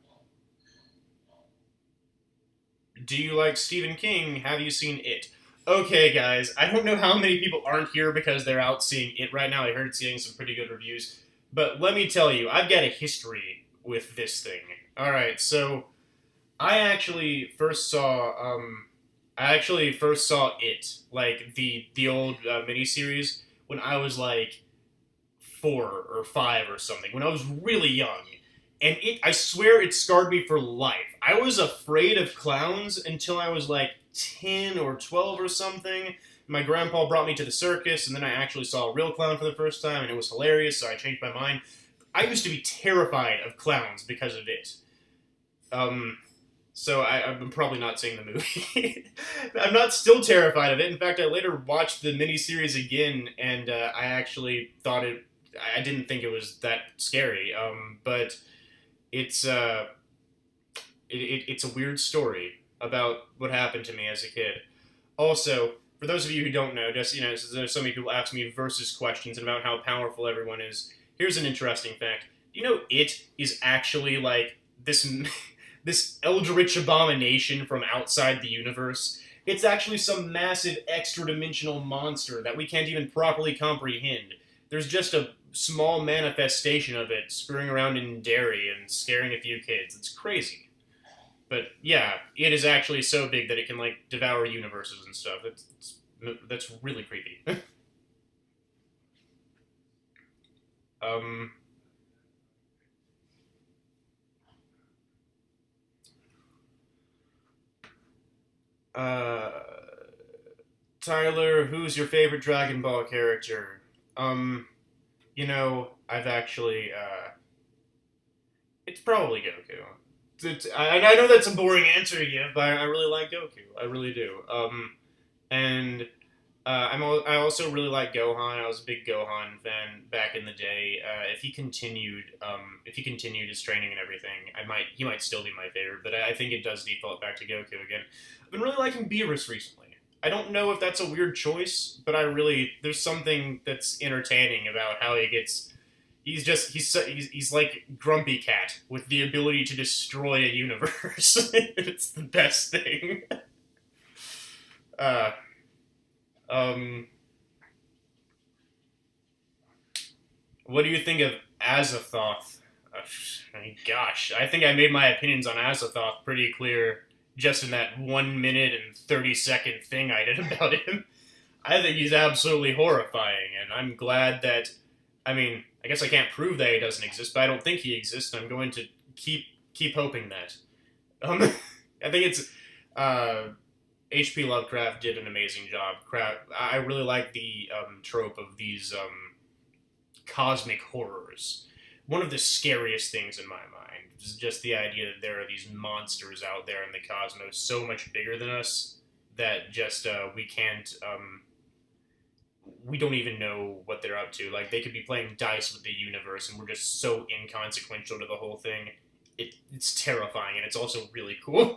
do you like Stephen King? Have you seen It? Okay, guys, I don't know how many people aren't here because they're out seeing It right now. I heard seeing some pretty good reviews. But let me tell you, I've got a history with this thing. Alright, so I actually first saw It, like the old miniseries, when I was like 4 or 5 or something, when I was really young. And I swear it scarred me for life. I was afraid of clowns until I was like 10 or 12 or something. My grandpa brought me to the circus, and then I actually saw a real clown for the first time, and it was hilarious, so I changed my mind. I used to be terrified of clowns because of it. So I'm probably not seeing the movie. I'm not still terrified of it. In fact, I later watched the miniseries again, and I actually thought I didn't think it was that scary. But it's it's a weird story about what happened to me as a kid. Also, for those of you who don't know, just there's so many people ask me versus questions and about how powerful everyone is. Here's an interesting fact. You know, It is actually like this this eldritch abomination from outside the universe. It's actually some massive extra-dimensional monster that we can't even properly comprehend. There's just a small manifestation of it screwing around in Derry and scaring a few kids. It's crazy. But yeah, it is actually so big that it can like devour universes and stuff. That's really creepy. um, uh, Tyler, who's your favorite Dragon Ball character? I've actually It's probably Goku. I know that's a boring answer to give, but I really like Goku. I really do. And I also really like Gohan. I was a big Gohan fan back in the day. If he continued his training and everything, he might still be my favorite. But I think it does default back to Goku again. I've been really liking Beerus recently. I don't know if that's a weird choice, but there's something that's entertaining about how he gets. He's like Grumpy Cat with the ability to destroy a universe. It's the best thing. Uh, um, what do you think of Azathoth? Gosh, I think I made my opinions on Azathoth pretty clear just in that 1 minute and 30-second thing I did about him. I think he's absolutely horrifying, and I'm glad that. I mean, I guess I can't prove that he doesn't exist, but I don't think he exists. And I'm going to keep hoping that. I think it's H.P. Lovecraft did an amazing job. I really like the trope of these cosmic horrors. One of the scariest things in my mind is just the idea that there are these monsters out there in the cosmos so much bigger than us that just we can't. We don't even know what they're up to. Like, they could be playing dice with the universe, and we're just so inconsequential to the whole thing. It's terrifying, and it's also really cool.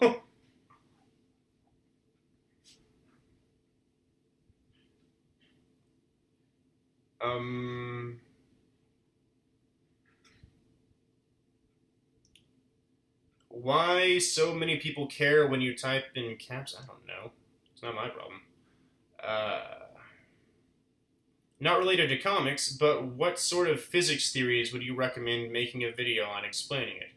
Why so many people care when you type in caps? I don't know. It's not my problem. Not related to comics, but what sort of physics theories would you recommend making a video on explaining it?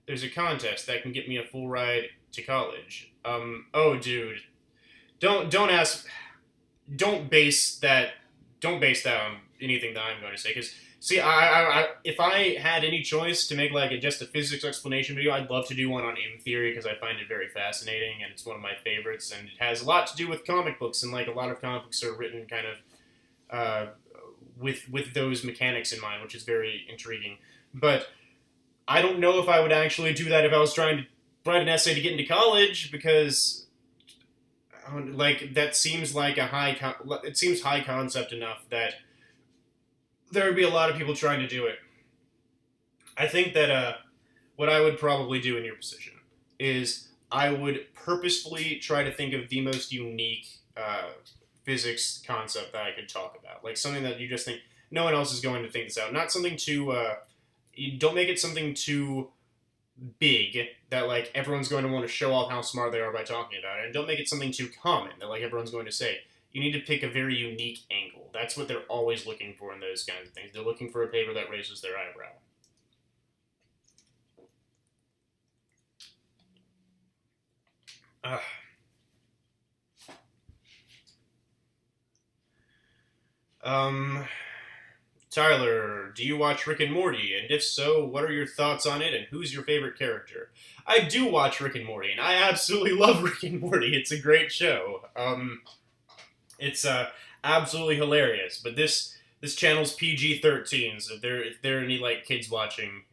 There's a contest that can get me a full ride to college. Oh, dude, don't ask, don't base that on anything that I'm going to say. Because see, if I had any choice to make like just a physics explanation video, I'd love to do one on M theory because I find it very fascinating and it's one of my favorites, and it has a lot to do with comic books, and like a lot of comic books are written kind of with those mechanics in mind, which is very intriguing. But I don't know if I would actually do that if I was trying to write an essay to get into college, because like that seems like it seems high concept enough that there would be a lot of people trying to do it. I think that what I would probably do in your position is I would purposefully try to think of the most unique physics concept that I could talk about. Like something that you just think, no one else is going to think this out. Not something too, you don't make it something too big that like everyone's going to want to show off how smart they are by talking about it. And don't make it something too common that like everyone's going to say. You need to pick a very unique angle. That's what they're always looking for in those kinds of things. They're looking for a paper that raises their eyebrow. Tyler, do you watch Rick and Morty? And if so, what are your thoughts on it, and who's your favorite character? I do watch Rick and Morty, and I absolutely love Rick and Morty. It's a great show. It's absolutely hilarious. But this channel's PG-13, so if there are any like kids watching,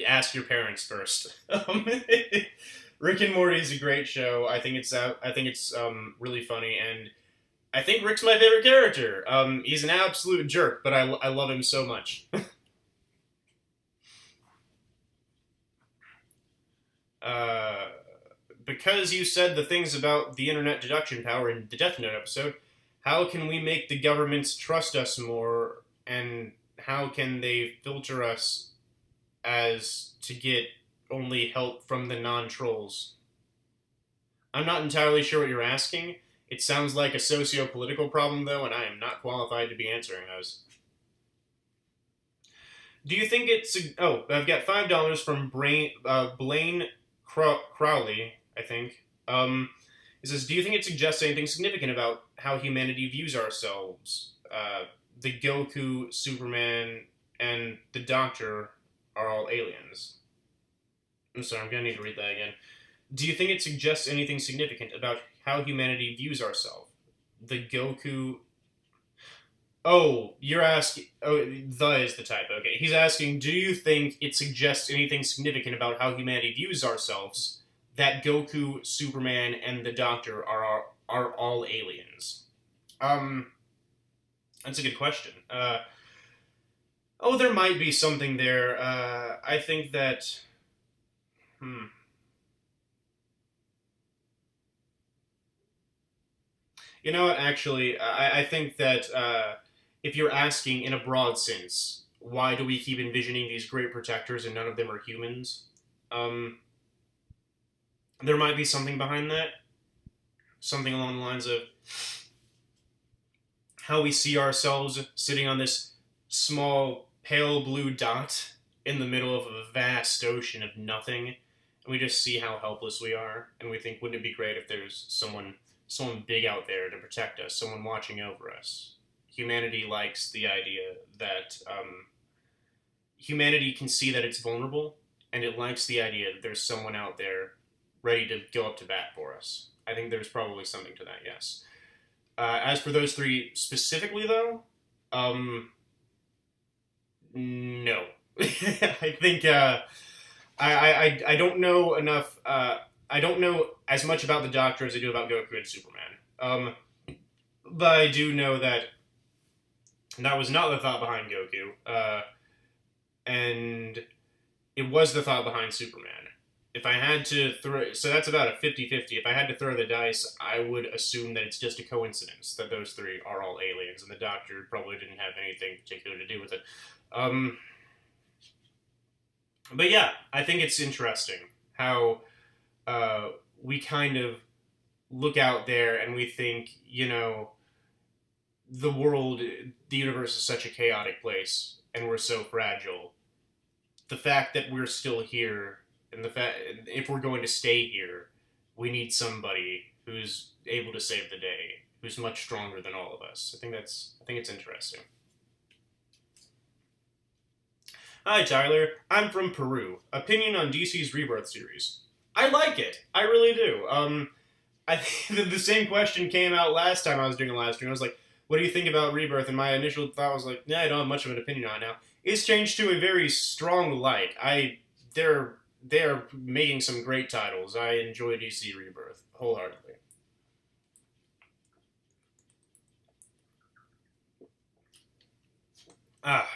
ask your parents first. Rick and Morty is a great show. I think it's really funny, and I think Rick's my favorite character. He's an absolute jerk, but I love him so much. Because you said the things about the internet deduction power in the Death Note episode, how can we make the governments trust us more, and how can they filter us as to get only help from the non-trolls? I'm not entirely sure what you're asking. It sounds like a socio-political problem, though, and I am not qualified to be answering those. Do you think it's... Oh, I've got $5 from Blaine Crowley, I think. It says, do you think it suggests anything significant about how humanity views ourselves? The Goku, Superman, and the Doctor are all aliens. I'm sorry, I'm going to need to read that again. Do you think it suggests anything significant about how humanity views ourselves? The Goku... Oh, you're asking. Oh, the is the type. Okay, he's asking. Do you think it suggests anything significant about how humanity views ourselves that Goku, Superman, and the Doctor are all aliens? Um, that's a good question. Oh, there might be something there. I think that. Hmm. You know what? Actually, I think that if you're asking in a broad sense, why do we keep envisioning these great protectors and none of them are humans? Um, there might be something behind that. Something along the lines of how we see ourselves sitting on this small, pale blue dot in the middle of a vast ocean of nothing. And we just see how helpless we are. And we think, wouldn't it be great if there's someone big out there to protect us, someone watching over us? Humanity likes the idea that humanity can see that it's vulnerable, and it likes the idea that there's someone out there ready to go up to bat for us. I think there's probably something to that, yes. As for those three specifically, though, no. I think I don't know enough. I don't know as much about the Doctor as I do about Goku and Superman. But I do know that that was not the thought behind Goku, and it was the thought behind Superman. If I had to throw, so that's about a 50-50. If I had to throw the dice, I would assume that it's just a coincidence that those three are all aliens, and the Doctor probably didn't have anything particular to do with it. But yeah, I think it's interesting how we kind of look out there and we think, the world, the universe is such a chaotic place, and we're so fragile. The fact that we're still here, and the fact if we're going to stay here, we need somebody who's able to save the day, who's much stronger than all of us. I think it's interesting. Hi Tyler, I'm from Peru. Opinion on DC's Rebirth series. I like it. I really do. I think the same question came out last time I was doing a live stream. I was like, what do you think about Rebirth? And my initial thought was like, yeah, I don't have much of an opinion on it now. It's changed to a very strong like. They're making some great titles. I enjoy DC Rebirth wholeheartedly. Ah,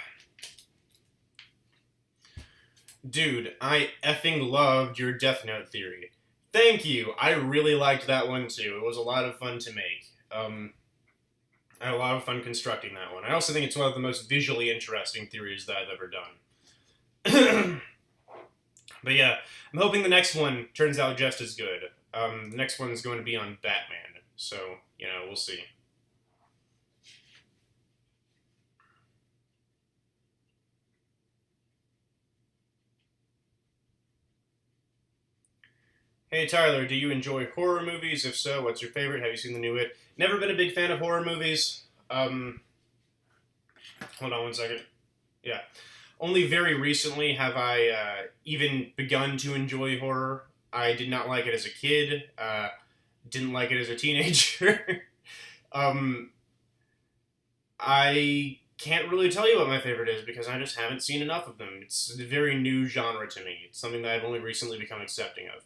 dude, I effing loved your Death Note theory. Thank you. I really liked that one too. It was a lot of fun to make. I had a lot of fun constructing that one. I also think it's one of the most visually interesting theories that I've ever done. But yeah, I'm hoping the next one turns out just as good. The next one is going to be on Batman, so, we'll see. Hey Tyler, do you enjoy horror movies? If so, what's your favorite? Have you seen the new It? Never been a big fan of horror movies. Hold on one second. Yeah. Only very recently have I even begun to enjoy horror. I did not like it as a kid. Didn't like it as a teenager. um, I can't really tell you what my favorite is because I just haven't seen enough of them. It's a very new genre to me. It's something that I've only recently become accepting of.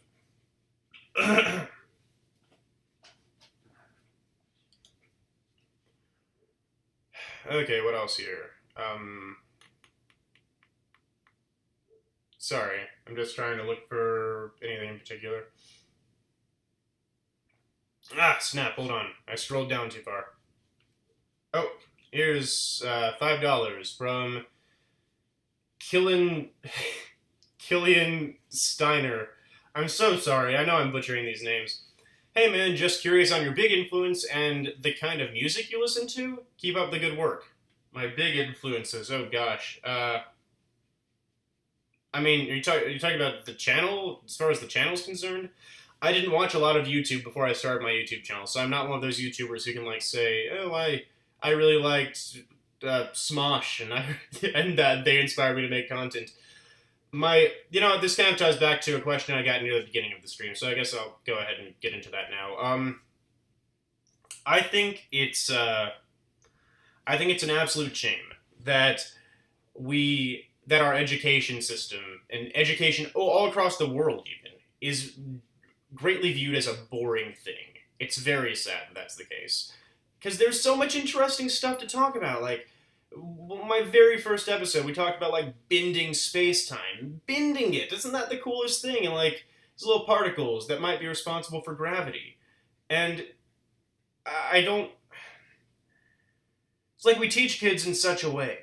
Okay, what else here? Sorry, I'm just trying to look for anything in particular. Ah, snap, hold on. I scrolled down too far. Oh, here's $5 from Killian, Killian Steiner. I'm so sorry, I know I'm butchering these names. Hey man, just curious on your big influence and the kind of music you listen to? Keep up the good work. My big influences, oh gosh. I mean, are you talking about the channel, as far as the channel's concerned? I didn't watch a lot of YouTube before I started my YouTube channel, so I'm not one of those YouTubers who can like say, "Oh, I really liked Smosh," and and that they inspired me to make content. This kind of ties back to a question I got near the beginning of the stream, so I guess I'll go ahead and get into that now. I think I think it's an absolute shame that that our education system and education all across the world even is greatly viewed as a boring thing. It's very sad that that's the case. Because there's so much interesting stuff to talk about. Like, my very first episode, we talked about, like, bending space-time. Bending it! Isn't that the coolest thing? And, like, these little particles that might be responsible for gravity. And I don't... It's like we teach kids in such a way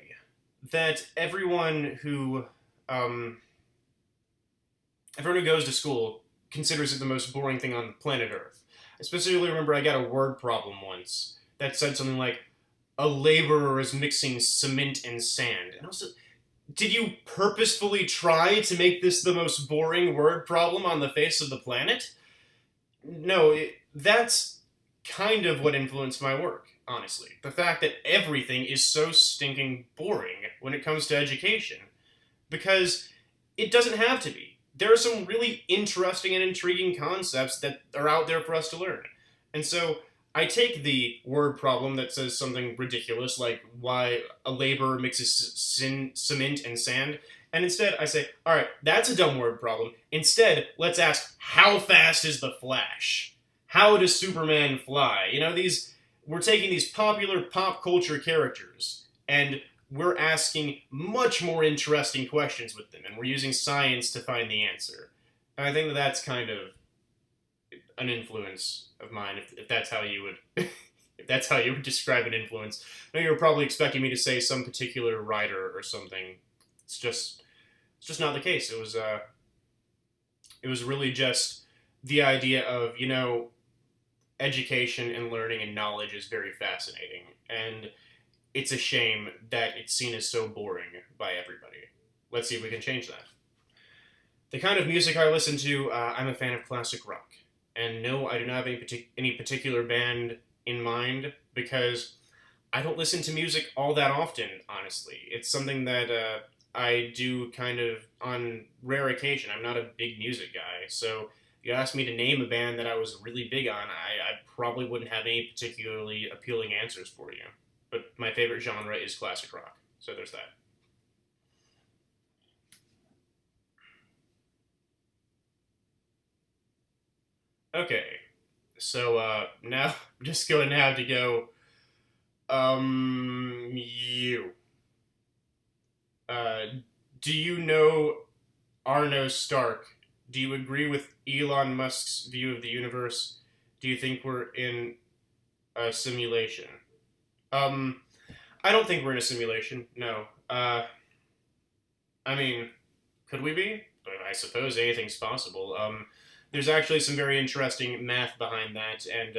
that everyone who goes to school considers it the most boring thing on planet Earth. I specifically remember I got a word problem once that said something like, a laborer is mixing cement and sand. And I was like, did you purposefully try to make this the most boring word problem on the face of the planet? No, that's kind of what influenced my work, honestly. The fact that everything is so stinking boring when it comes to education. Because it doesn't have to be. There are some really interesting and intriguing concepts that are out there for us to learn. And so I take the word problem that says something ridiculous, like why a laborer mixes cement and sand, and instead I say, alright, that's a dumb word problem. Instead, let's ask, how fast is the Flash? How does Superman fly? You know, we're taking these popular pop culture characters, and we're asking much more interesting questions with them, and we're using science to find the answer. And I think that's kind of an influence of mine, if that's how you would, if that's how you would describe an influence. I know you're probably expecting me to say some particular writer or something. It's just not the case. It was really just the idea of, you know, education and learning and knowledge is very fascinating, and it's a shame that it's seen as so boring by everybody. Let's see if we can change that. The kind of music I listen to, I'm a fan of classic rock. And no, I do not have any particular band in mind, because I don't listen to music all that often, honestly. It's something that I do kind of on rare occasion. I'm not a big music guy, so if you asked me to name a band that I was really big on, I probably wouldn't have any particularly appealing answers for you. But my favorite genre is classic rock, so there's that. Okay, so now I'm just going to have to go, you. Uh, do you know Arno Stark? Do you agree with Elon Musk's view of the universe? Do you think we're in a simulation? I don't think we're in a simulation, no. I mean, could we be? I suppose anything's possible. There's actually some very interesting math behind that, and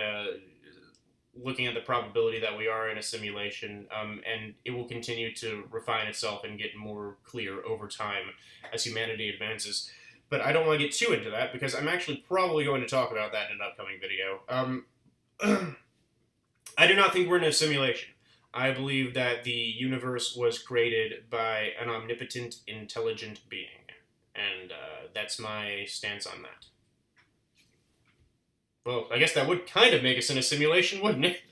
looking at the probability that we are in a simulation, and it will continue to refine itself and get more clear over time as humanity advances. But I don't want to get too into that, because I'm actually probably going to talk about that in an upcoming video. I do not think we're in a simulation. I believe that the universe was created by an omnipotent, intelligent being. And that's my stance on that. Well, I guess that would kind of make us in a simulation, wouldn't it?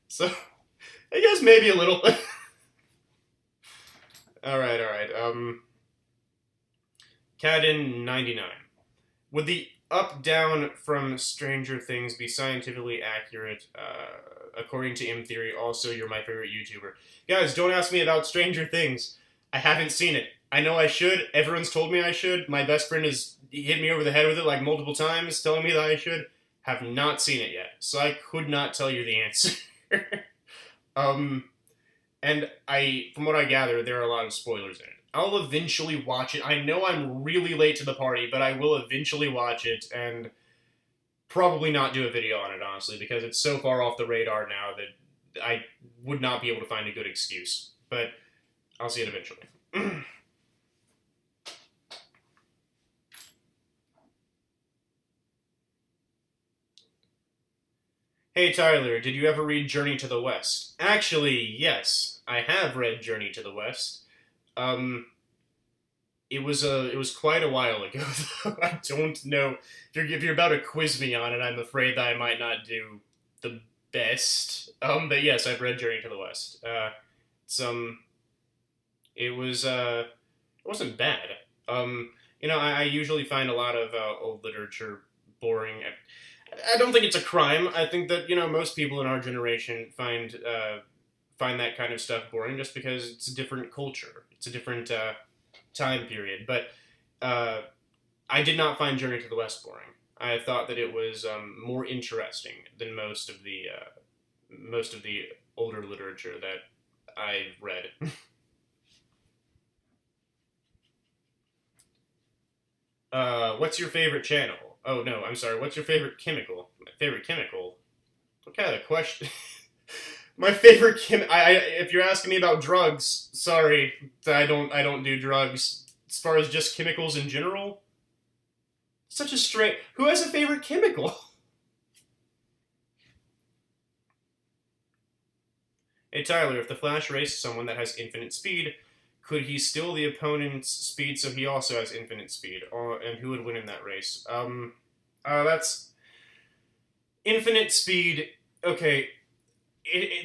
So, I guess maybe a little. Alright. Cadin99. Would the up-down from Stranger Things be scientifically accurate? According to M Theory, also, you're my favorite YouTuber. Guys, don't ask me about Stranger Things. I haven't seen it. I know I should. Everyone's told me I should. My best friend has hit me over the head with it like multiple times, telling me that I should. Have not seen it yet, so I could not tell you the answer. And from what I gather, there are a lot of spoilers in it. I'll eventually watch it. I know I'm really late to the party, but I will eventually watch it, and probably not do a video on it, honestly, because it's so far off the radar now that I would not be able to find a good excuse. But I'll see it eventually. Hey Tyler, did you ever read Journey to the West? Actually, yes, I have read Journey to the West. It was quite a while ago, though. I don't know if you're about to quiz me on it. I'm afraid that I might not do the best. But yes, I've read Journey to the West. It's it was it wasn't bad. Um, I usually find a lot of old literature boring. I don't think it's a crime. I think that most people in our generation find that kind of stuff boring just because it's a different culture. It's a different time period. But uh, I did not find Journey to the West boring. I thought that it was more interesting than most of the older literature that I've read. What's your favorite channel? Oh no, I'm sorry. What's your favorite chemical? My favorite chemical? What kind of question? My favorite if you're asking me about drugs, sorry, I don't do drugs. As far as just chemicals in general, such a straight. Who has a favorite chemical? Hey Tyler, if the Flash raced someone that has infinite speed, could he steal the opponent's speed so he also has infinite speed? And who would win in that race? That's infinite speed. Okay,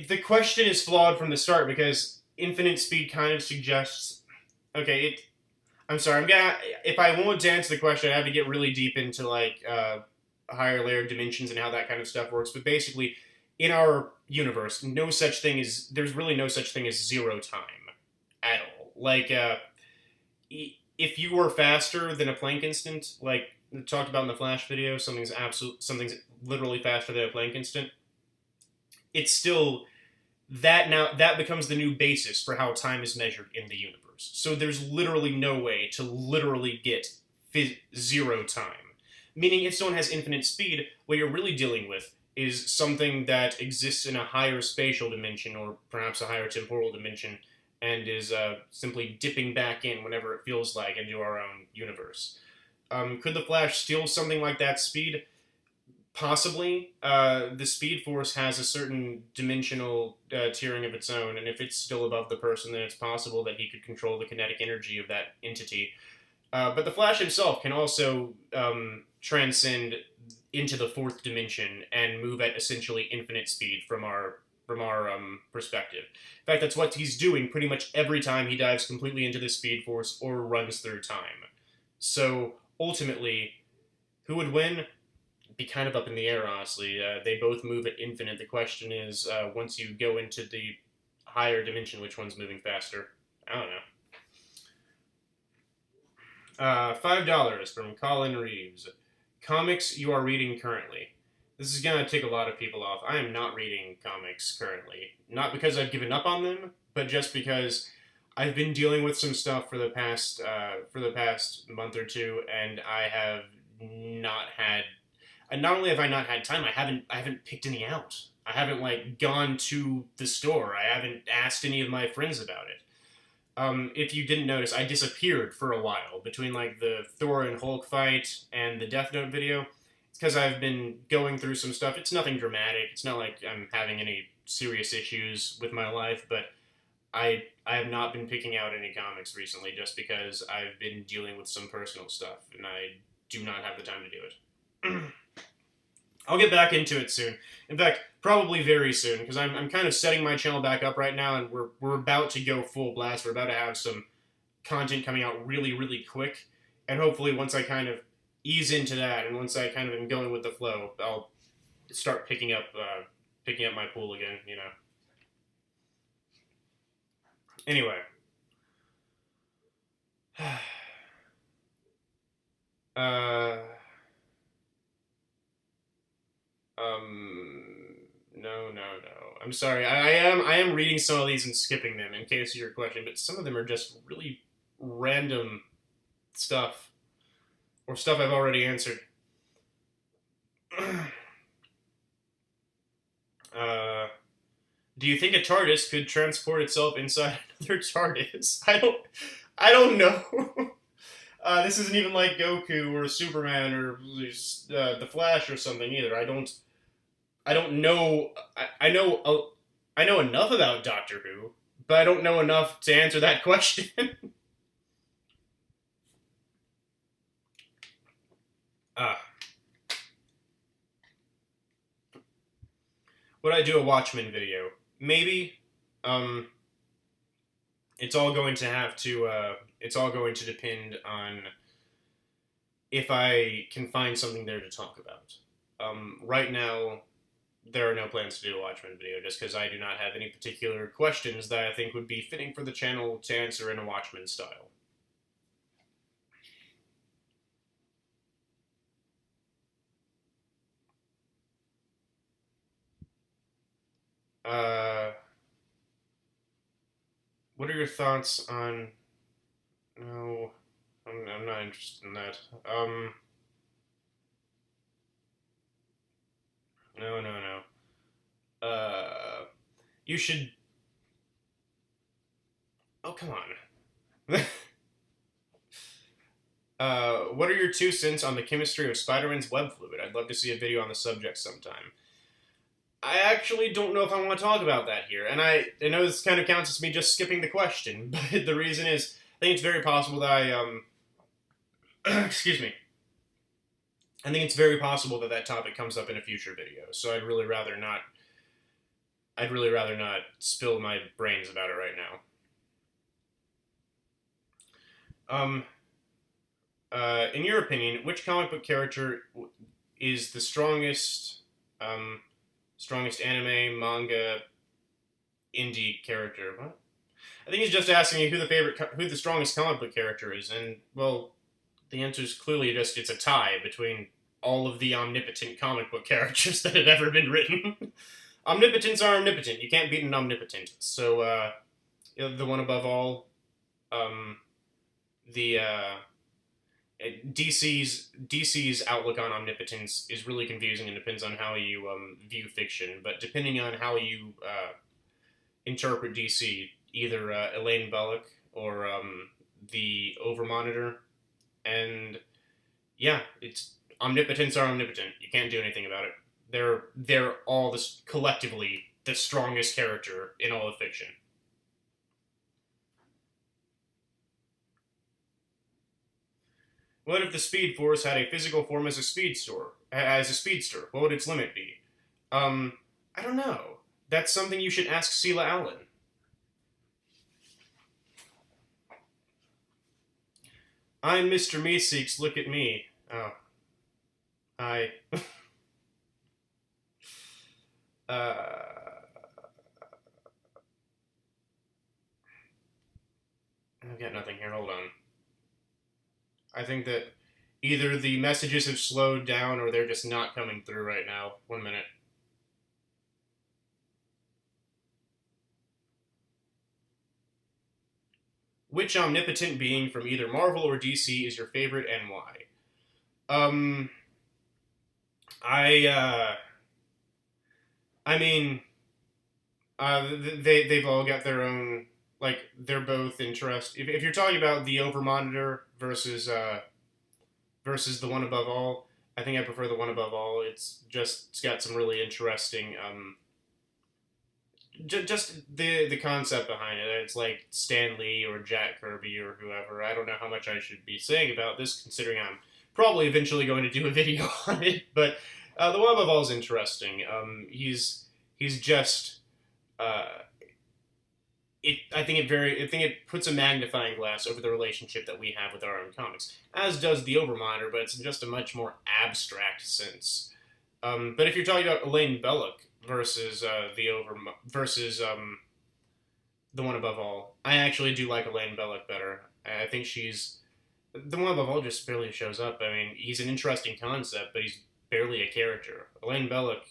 the question is flawed from the start because infinite speed kind of suggests. Okay, I'm sorry. If I want to answer the question, I have to get really deep into like higher layer dimensions and how that kind of stuff works. But basically, in our universe, there's really no such thing as zero time at all. Like, if you were faster than a Planck instant, like talked about in the Flash video, something's literally faster than a Planck instant. It's still that becomes the new basis for how time is measured in the universe. So there's literally no way to literally get zero time. Meaning, if someone has infinite speed, what you're really dealing with is something that exists in a higher spatial dimension or perhaps a higher temporal dimension and is simply dipping back in whenever it feels like into our own universe. Could the Flash steal something like that speed? Possibly. The Speed Force has a certain dimensional tiering of its own, and if it's still above the person, then it's possible that he could control the kinetic energy of that entity. But the Flash himself can also transcend into the fourth dimension and move at essentially infinite speed from our perspective. In fact, that's what he's doing pretty much every time he dives completely into the Speed Force or runs through time. So ultimately, who would win? Be kind of up in the air, honestly. They both move at infinite. The question is, once you go into the higher dimension, which one's moving faster? I don't know. $5 from Colin Reeves. Comics you are reading currently. This is going to take a lot of people off. I am not reading comics currently. Not because I've given up on them, but just because I've been dealing with some stuff for the past month or two, and I have not had. And not only have I not had time, I haven't picked any out. I haven't like gone to the store. I haven't asked any of my friends about it. If you didn't notice, I disappeared for a while between like the Thor and Hulk fight and the Death Note video. It's because I've been going through some stuff. It's nothing dramatic. It's not like I'm having any serious issues with my life, but I have not been picking out any comics recently just because I've been dealing with some personal stuff and I do not have the time to do it. I'll get back into it soon. In fact, probably very soon, because I'm kind of setting my channel back up right now, and we're about to go full blast. We're about to have some content coming out really, really quick, and hopefully once I kind of ease into that, and once I kind of am going with the flow, I'll start picking up my pool again, you know. Anyway. No. I'm sorry. I am reading some of these and skipping them in case of your question, but some of them are just really random stuff or stuff I've already answered. Do you think a TARDIS could transport itself inside another TARDIS? I don't know. This isn't even like Goku or Superman or the Flash or something either. I don't know. I know enough about Doctor Who, but I don't know enough to answer that question. Would I do a Watchman video? Maybe. It's all going to have to, it's all going to depend on if I can find something there to talk about. Right now, there are no plans to do a Watchmen video, just because I do not have any particular questions that I think would be fitting for the channel to answer in a Watchmen style. What are your thoughts on... No, I'm not interested in that. No. You should... Oh, come on. What are your 2 cents on the chemistry of Spider-Man's web fluid? I'd love to see a video on the subject sometime. I actually don't know if I want to talk about that here, and I know this kind of counts as me just skipping the question, but the reason is, I think it's very possible that excuse me. I think it's very possible that that topic comes up in a future video, so I'd really rather not spill my brains about it right now. In your opinion, which comic book character is the strongest anime, manga, indie character? What? I think he's just asking me who the strongest comic book character is, and, well, the answer is clearly just it's a tie between all of the omnipotent comic book characters that have ever been written. Omnipotents are omnipotent. You can't beat an omnipotent. So, the one above all, DC's outlook on omnipotence is really confusing and depends on how you view fiction. But depending on how you interpret DC, either Elaine Belloc or the Overmonitor, and yeah, it's omnipotents are omnipotent. You can't do anything about it. They're all collectively the strongest character in all of fiction. What if the Speed Force had a physical form as a speedster? What would its limit be? I don't know. That's something you should ask Sela Allen. I'm Mr. Meeseeks, look at me. Oh. Hi. I've got nothing here, hold on. I think that either the messages have slowed down or they're just not coming through right now. 1 minute. Which omnipotent being from either Marvel or DC is your favorite and why? They've all got their own, like, they're both interesting. If you're talking about the Overmonitor versus the One Above All, I think I prefer the One Above All. It's got some really interesting, just the concept behind it. It's like Stan Lee or Jack Kirby or whoever. I don't know how much I should be saying about this, considering I'm probably eventually going to do a video on it, but the One Above All is interesting. He's just... I think it puts a magnifying glass over the relationship that we have with our own comics, as does the Overmonitor, but it's in just a much more abstract sense. But if you're talking about Elaine Belloc versus the One Above All, I actually do like Elaine Belloc better. I think the One Above All just barely shows up. I mean, he's an interesting concept, but he's barely a character. Elaine Belloc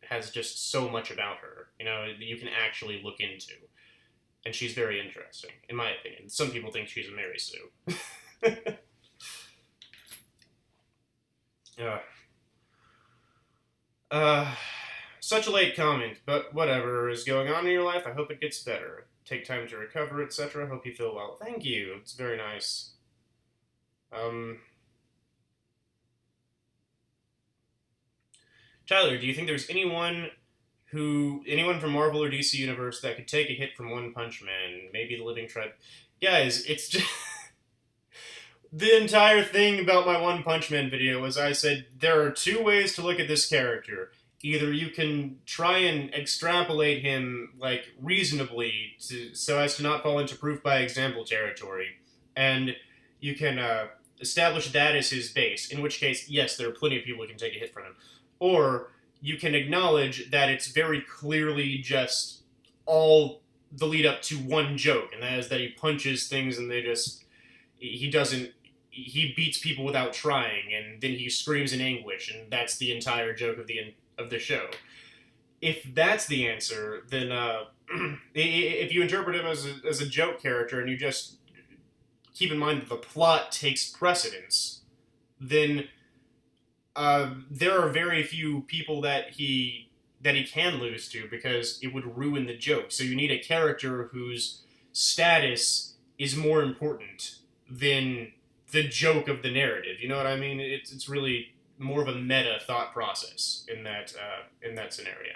has just so much about her, that you can actually look into. And she's very interesting, in my opinion. Some people think she's a Mary Sue. Such a late comment, but whatever is going on in your life, I hope it gets better. Take time to recover, etc. Hope you feel well. Thank you. It's very nice. Tyler, do you think there's anyone from Marvel or DC Universe that could take a hit from One Punch Man? Maybe the Living Tribe? Guys, it's just... the entire thing about my One Punch Man video was I said, there are 2 ways to look at this character. either you can try and extrapolate him, like, reasonably so as to not fall into proof by example territory, and you can establish that as his base, in which case, yes, there are plenty of people who can take a hit from him. Or you can acknowledge that it's very clearly just all the lead up to one joke, and that is that he punches things and he beats people without trying, and then he screams in anguish, and that's the entire joke of the show. If that's the answer, then if you interpret him as a joke character and you just keep in mind that the plot takes precedence, then there are very few people that he can lose to, because it would ruin the joke. So you need a character whose status is more important than the joke of the narrative. You know what I mean? It's really more of a meta thought process in that scenario.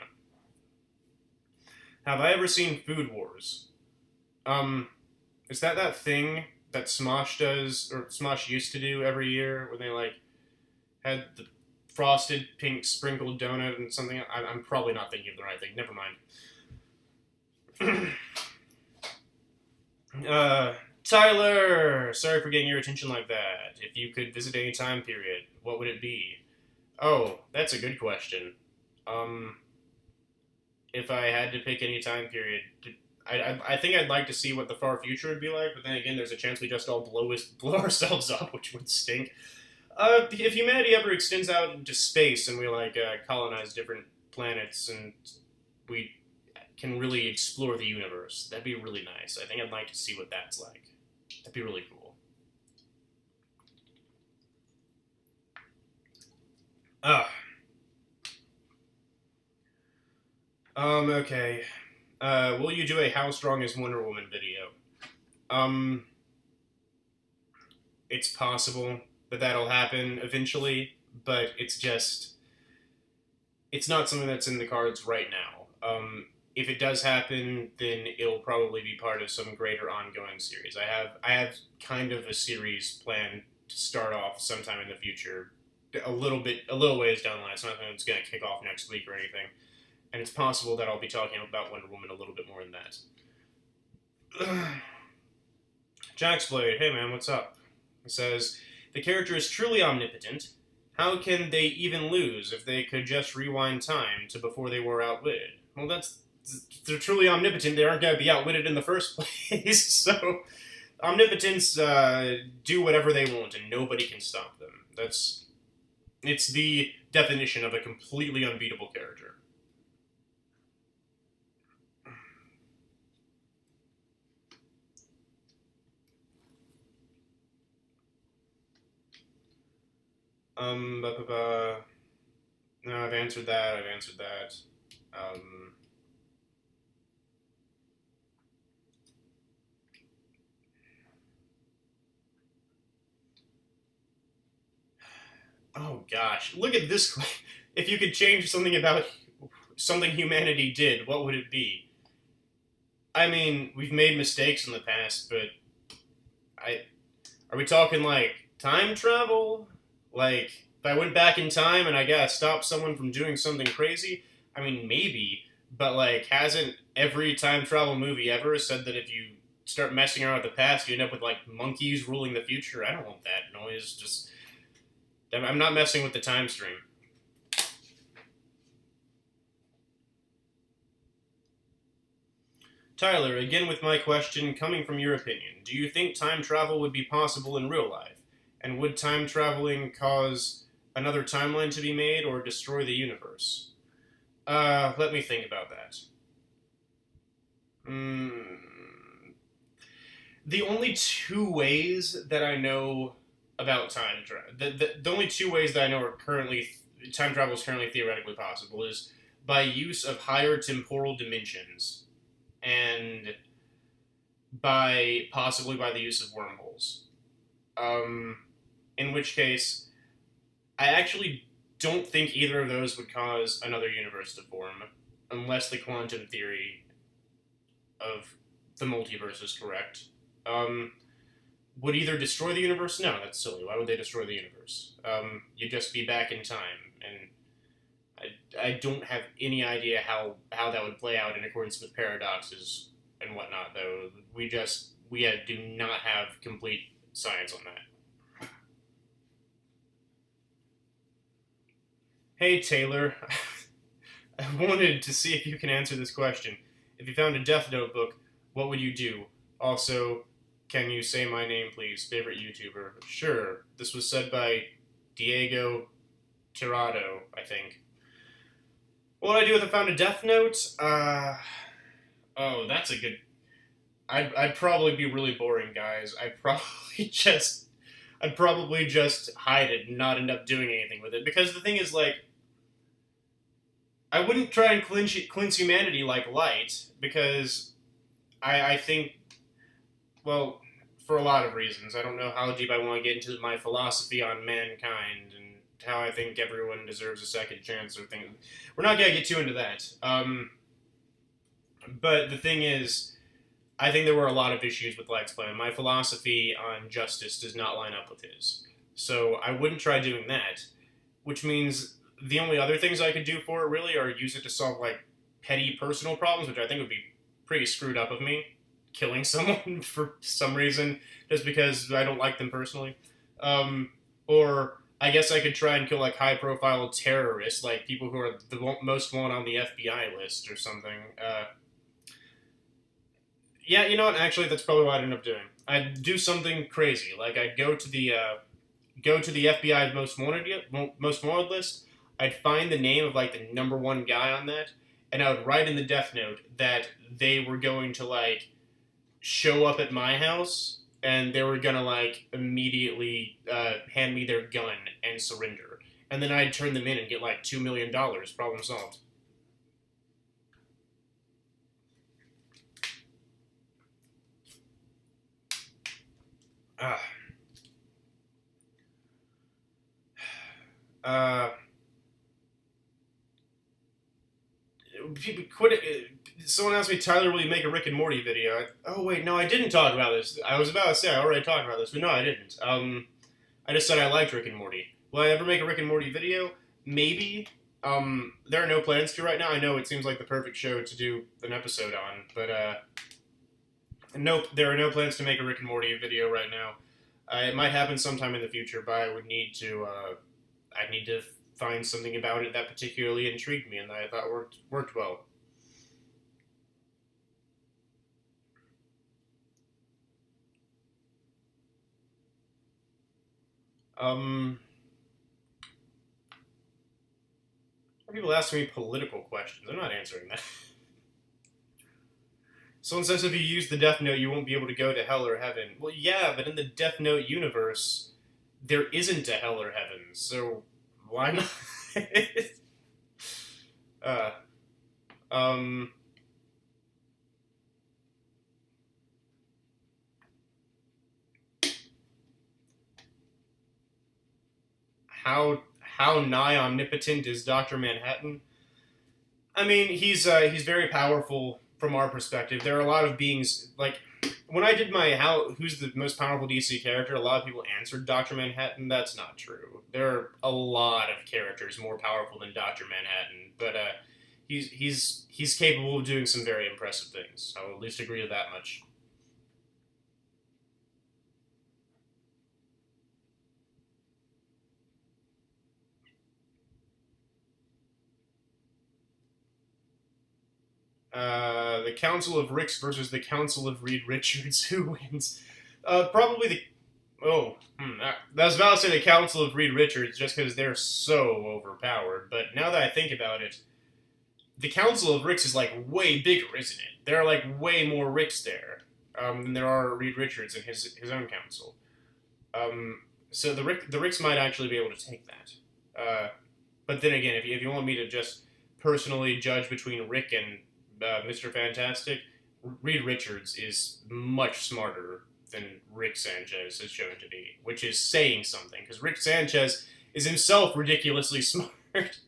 Have I ever seen Food Wars? Is that thing that Smosh does, or Smosh used to do every year, when they like had the frosted pink sprinkled donut and something? I'm probably not thinking of the right thing. Never mind. Tyler, sorry for getting your attention like that. If you could visit any time period, what would it be? Oh, that's a good question. If I had to pick any time period, I think I'd like to see what the far future would be like, but then again, there's a chance we just all blow ourselves up, which would stink. If humanity ever extends out into space and we colonize different planets and we can really explore the universe, that'd be really nice. I think I'd like to see what that's like. That'd be really cool. Okay. Will you do a How Strong is Wonder Woman video? It's possible that that'll happen eventually, but it's not something that's in the cards right now. If it does happen, then it'll probably be part of some greater ongoing series. I have kind of a series planned to start off sometime in the future, a little ways down the line. It's not something that's going to kick off next week or anything. And it's possible that I'll be talking about Wonder Woman a little bit more than that. Jaxblade, hey man, what's up? He says, the character is truly omnipotent. How can they even lose if they could just rewind time to before they were outwitted? Well, they're truly omnipotent. They aren't going to be outwitted in the first place. So, omnipotents do whatever they want, and nobody can stop them. It's the definition of a completely unbeatable character. No, I've answered that. Oh gosh, look at this. If you could change something about something humanity did, what would it be? I mean, we've made mistakes in the past, but are we talking like time travel? Like, if I went back in time and I gotta stop someone from doing something crazy, I mean, maybe, but like, hasn't every time travel movie ever said that if you start messing around with the past, you end up with like monkeys ruling the future? I don't want that noise. Just, I'm not messing with the time stream. Tyler, again with my question, coming from your opinion, do you think time travel would be possible in real life? And would time traveling cause another timeline to be made or destroy the universe? Let me think about that. The only two ways that I know about time travel, the only two ways that I know time travel is currently theoretically possible is by use of higher temporal dimensions and possibly by the use of wormholes. In which case, I actually don't think either of those would cause another universe to form, unless the quantum theory of the multiverse is correct. Would either destroy the universe? No, that's silly. Why would they destroy the universe? You'd just be back in time, and I don't have any idea how that would play out in accordance with paradoxes and whatnot, though. We do not have complete science on that. Hey, Taylor. I wanted to see if you can answer this question. If you found a Death Note book, what would you do? Also, can you say my name, please? Favorite YouTuber? Sure. This was said by Diego Tirado, I think. What would I do if I found a Death Note? Oh, that's a good... I'd probably be really boring, guys. I'd probably just hide it and not end up doing anything with it. Because the thing is, like, I wouldn't try and cleanse humanity like light, because I think, well, for a lot of reasons. I don't know how deep I want to get into my philosophy on mankind and how I think everyone deserves a second chance or things. We're not going to get too into that. But the thing is, I think there were a lot of issues with Leg's plan. My philosophy on justice does not line up with his. So I wouldn't try doing that, which means the only other things I could do for it, really, are use it to solve, like, petty personal problems, which I think would be pretty screwed up of me. Killing someone for some reason, just because I don't like them personally. Or I guess I could try and kill, like, high-profile terrorists, like people who are the most wanted on the FBI list or something. Yeah, you know what? Actually, that's probably what I'd end up doing. I'd do something crazy, like I'd go to the FBI's most wanted list. I'd find the name of, like, the #1 guy on that, and I would write in the death note that they were going to, like, show up at my house, and they were gonna, like, immediately hand me their gun and surrender. And then I'd turn them in and get, like, $2 million. Problem solved. People quit it. Someone asked me, Tyler, will you make a Rick and Morty video? Oh, wait, no, I didn't talk about this. I was about to say I already talked about this, but no, I didn't. I just said I liked Rick and Morty. Will I ever make a Rick and Morty video? Maybe. There are no plans to right now. I know it seems like the perfect show to do an episode on, but, nope, there are no plans to make a Rick and Morty video right now. It might happen sometime in the future, but I would need to, I'd need to find something about it that particularly intrigued me and that I thought worked well. People ask me political questions. I'm not answering that. Someone says if you use the Death Note, you won't be able to go to hell or heaven. Well, yeah, but in the Death Note universe, there isn't a hell or heaven, so why not? How nigh omnipotent is Dr. Manhattan? I mean, he's very powerful from our perspective. There are a lot of beings, like, when I did my who's the most powerful DC character, a lot of people answered Dr. Manhattan. That's not true. There are a lot of characters more powerful than Dr. Manhattan, but he's capable of doing some very impressive things. I will at least agree to that much. The Council of Ricks versus the Council of Reed Richards. Who wins? Probably the... Oh, I was about to say the Council of Reed Richards just because they're so overpowered, but now that I think about it, the Council of Ricks is, like, way bigger, isn't it? There are, like, way more Ricks there than there are Reed Richards in his own council. So the Ricks might actually be able to take that. But then again, if you want me to just personally judge between Rick and Mr. Fantastic, Reed Richards is much smarter than Rick Sanchez is shown to be, which is saying something, because Rick Sanchez is himself ridiculously smart.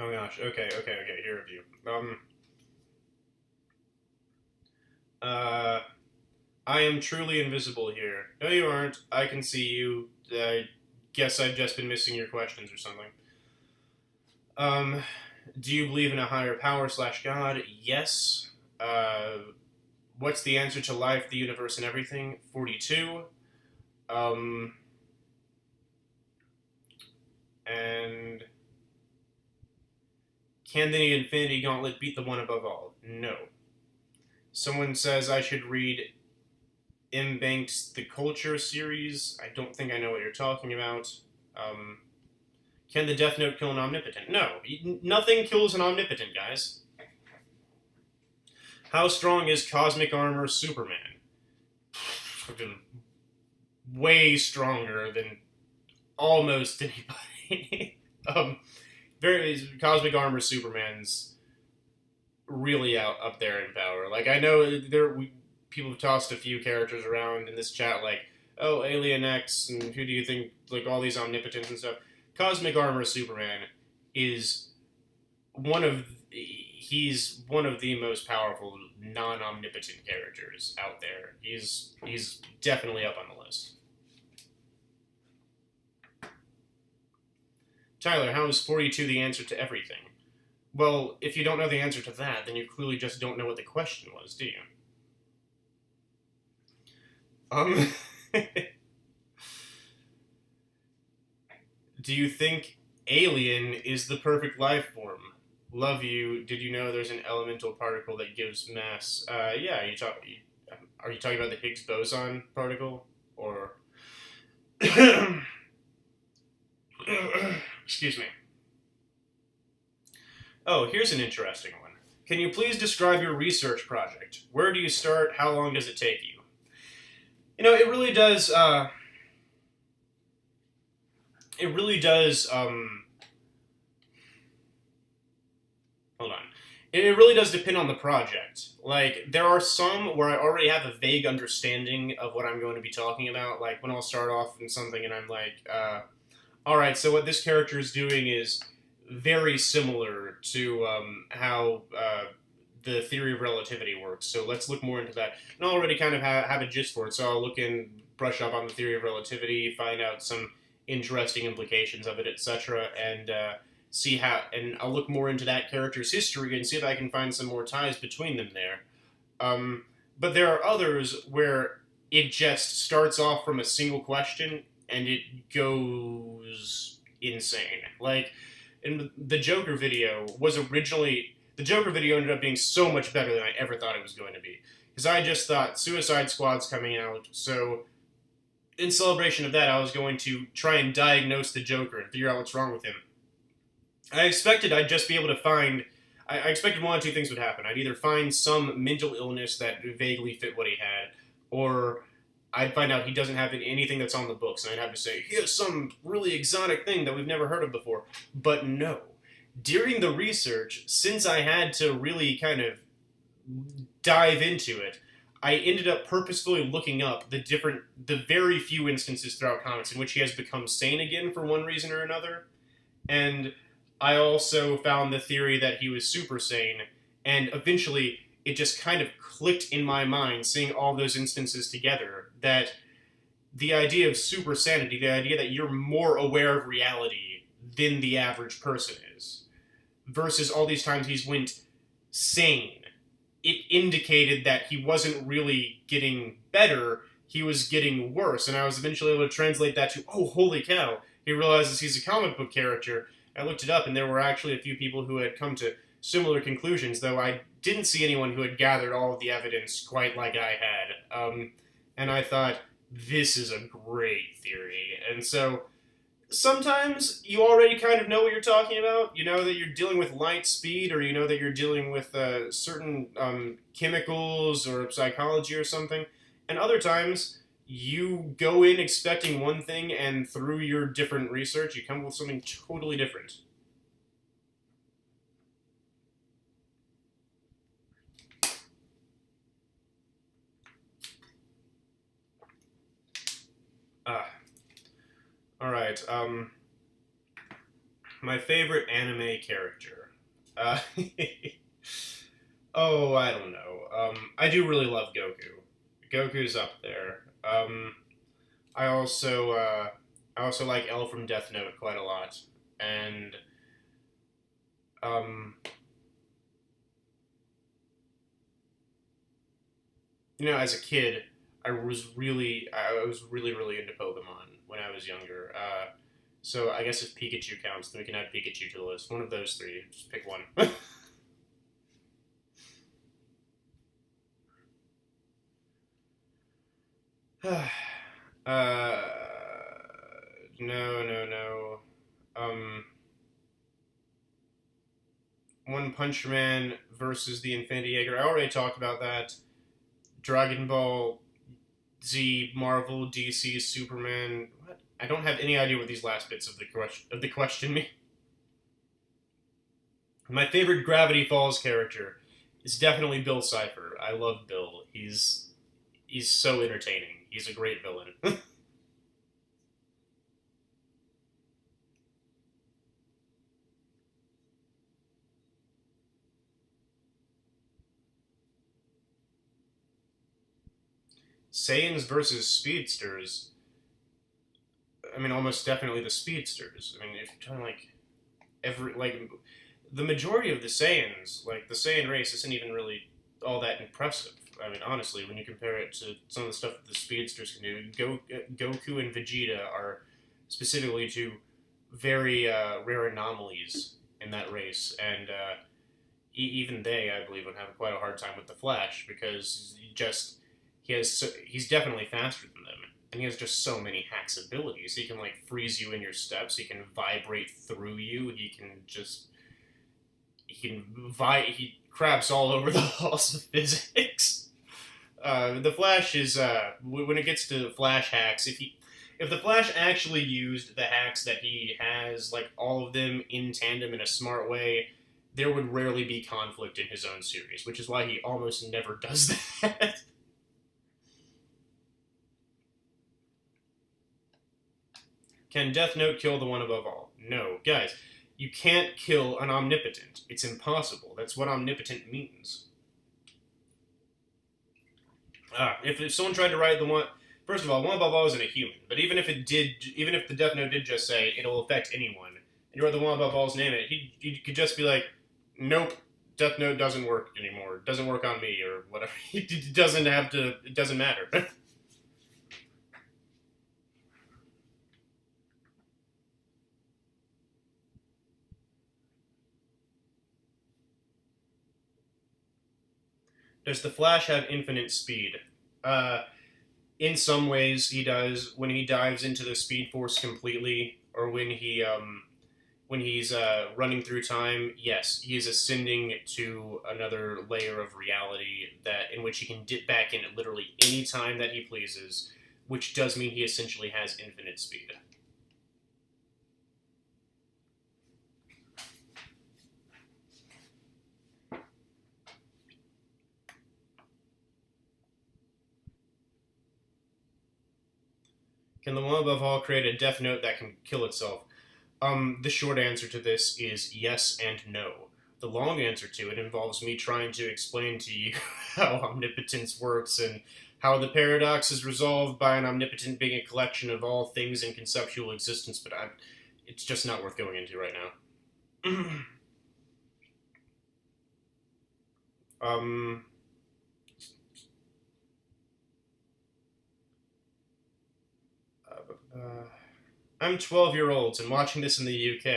Oh gosh. Okay. Here review. I am truly invisible here. No, you aren't. I can see you. I guess I've just been missing your questions or something. Do you believe in a higher power / God? Yes. What's the answer to life, the universe, and everything? 42. And can the Infinity Gauntlet beat the one above all? No. Someone says I should read M. Banks' The Culture series. I don't think I know what you're talking about. Can the Death Note kill an Omnipotent? No. Nothing kills an Omnipotent, guys. How strong is Cosmic Armor Superman? Way stronger than almost anybody. Cosmic Armor Superman's really up there in power. Like, I know people have tossed a few characters around in this chat, like, oh, Alien X, and who do you think, like, all these Omnipotents and stuff. Cosmic Armor Superman is he's one of the most powerful non-omnipotent characters out there. He's definitely up on the list. Tyler, how is 42 the answer to everything? Well, if you don't know the answer to that, then you clearly just don't know what the question was, do you? Do you think alien is the perfect life form? Love you. Did you know there's an elemental particle that gives mass? Yeah, are you talking about the Higgs boson particle? Or... Excuse me. Oh, here's an interesting one. Can you please describe your research project? Where do you start? How long does it take you? You know, it really does, hold on. It really does depend on the project. Like, there are some where I already have a vague understanding of what I'm going to be talking about. Like, when I'll start off in something and I'm like, alright, so what this character is doing is very similar to how the theory of relativity works. So let's look more into that. And I already kind of have a gist for it, so I'll look in, brush up on the theory of relativity, find out some interesting implications of it, etc., and see how. And I'll look more into that character's history and see if I can find some more ties between them there. But there are others where it just starts off from a single question and it goes insane. Like, in the Joker video was originally... The Joker video ended up being so much better than I ever thought it was going to be. Because I just thought Suicide Squad's coming out, so in celebration of that, I was going to try and diagnose the Joker and figure out what's wrong with him. I expected I'd just be able to find... I expected one of two things would happen. I'd either find some mental illness that vaguely fit what he had, or I'd find out he doesn't have anything that's on the books, and I'd have to say, here's some really exotic thing that we've never heard of before. But no. During the research, since I had to really kind of dive into it, I ended up purposefully looking up the very few instances throughout comics in which he has become sane again for one reason or another. And I also found the theory that he was super sane, and eventually it just kind of clicked in my mind, seeing all those instances together, that the idea of super sanity, the idea that you're more aware of reality than the average person is, versus all these times he's went sane, it indicated that he wasn't really getting better, he was getting worse. And I was eventually able to translate that to, oh, holy cow, he realizes he's a comic book character. I looked it up, and there were actually a few people who had come to similar conclusions, though I didn't see anyone who had gathered all of the evidence quite like I had. And I thought, this is a great theory. And so sometimes you already kind of know what you're talking about. You know that you're dealing with light speed, or you know that you're dealing with certain chemicals or psychology or something. And other times, you go in expecting one thing, and through your different research, you come up with something totally different. Alright, My favorite anime character. Uh, oh, I don't know. I do really love Goku. Goku's up there. I also, uh, I also like L from Death Note quite a lot, and um, as a kid, I was really into Pokemon when I was younger. So I guess if Pikachu counts, then we can add Pikachu to the list. One of those three. Just pick one. uh, no. Um, One Punch Man versus the Infinity Jaeger. I already talked about that. Dragon Ball Z, Marvel, DC, Superman. What? I don't have any idea what these last bits of the question mean. My favorite Gravity Falls character is definitely Bill Cipher. I love Bill. He's so entertaining. He's a great villain. Saiyans versus Speedsters. I mean, almost definitely the Speedsters. I mean, if you're talking the majority of the Saiyans, like the Saiyan race, isn't even really all that impressive. I mean, honestly, when you compare it to some of the stuff that the Speedsters can do, Goku and Vegeta are specifically two very rare anomalies in that race, and even they, I believe, would have quite a hard time with the Flash because he's definitely faster than them, and he has just so many hacks abilities. He can like freeze you in your steps. He can vibrate through you. He crabs all over the halls of physics. The Flash is when it gets to Flash hacks. If the Flash actually used the hacks that he has, like all of them in tandem in a smart way, there would rarely be conflict in his own series, which is why he almost never does that. Can Death Note kill the one above all? No. Guys, you can't kill an omnipotent. It's impossible. That's what omnipotent means. If someone tried to write the one... First of all, one above all isn't a human, but even if the Death Note did just say, it'll affect anyone, and you wrote the one above all's name in it, he could just be like, nope, Death Note doesn't work anymore. It doesn't work on me, or whatever. It doesn't matter. Does the Flash have infinite speed? In some ways, he does. When he dives into the Speed Force completely, or when he's running through time, yes, he is ascending to another layer of reality in which he can dip back in at literally any time that he pleases, which does mean he essentially has infinite speed. Can the one above all create a Death Note that can kill itself? The short answer to this is yes and no. The long answer to it involves me trying to explain to you how omnipotence works and how the paradox is resolved by an omnipotent being a collection of all things in conceptual existence, but it's just not worth going into right now. um, I'm 12-year-olds and watching this in the UK.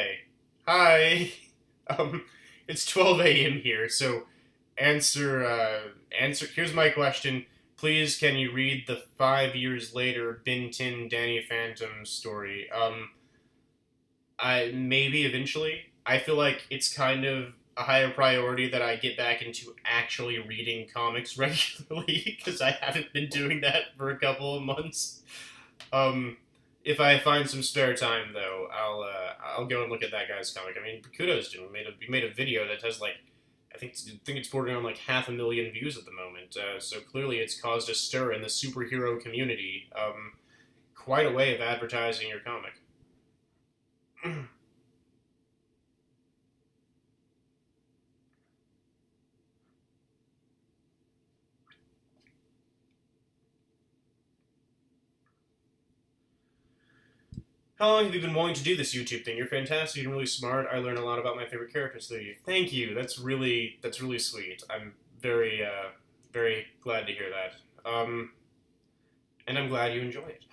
Hi! Um, it's 12 a.m. here, so here's my question. Please, can you read the 5 years later Ben 10 Danny Phantom story? Maybe eventually. I feel like it's kind of a higher priority that I get back into actually reading comics regularly, because I haven't been doing that for a couple of months. If I find some spare time, though, I'll go and look at that guy's comic. I mean, kudos to him. He made a video that has like, I think it's bordering on like 500,000 views at the moment. So clearly, it's caused a stir in the superhero community. Quite a way of advertising your comic. How long have you been wanting to do this YouTube thing? You're fantastic and really smart. I learn a lot about my favorite characters through you. Thank you. That's really sweet. I'm very very glad to hear that. And I'm glad you enjoy it.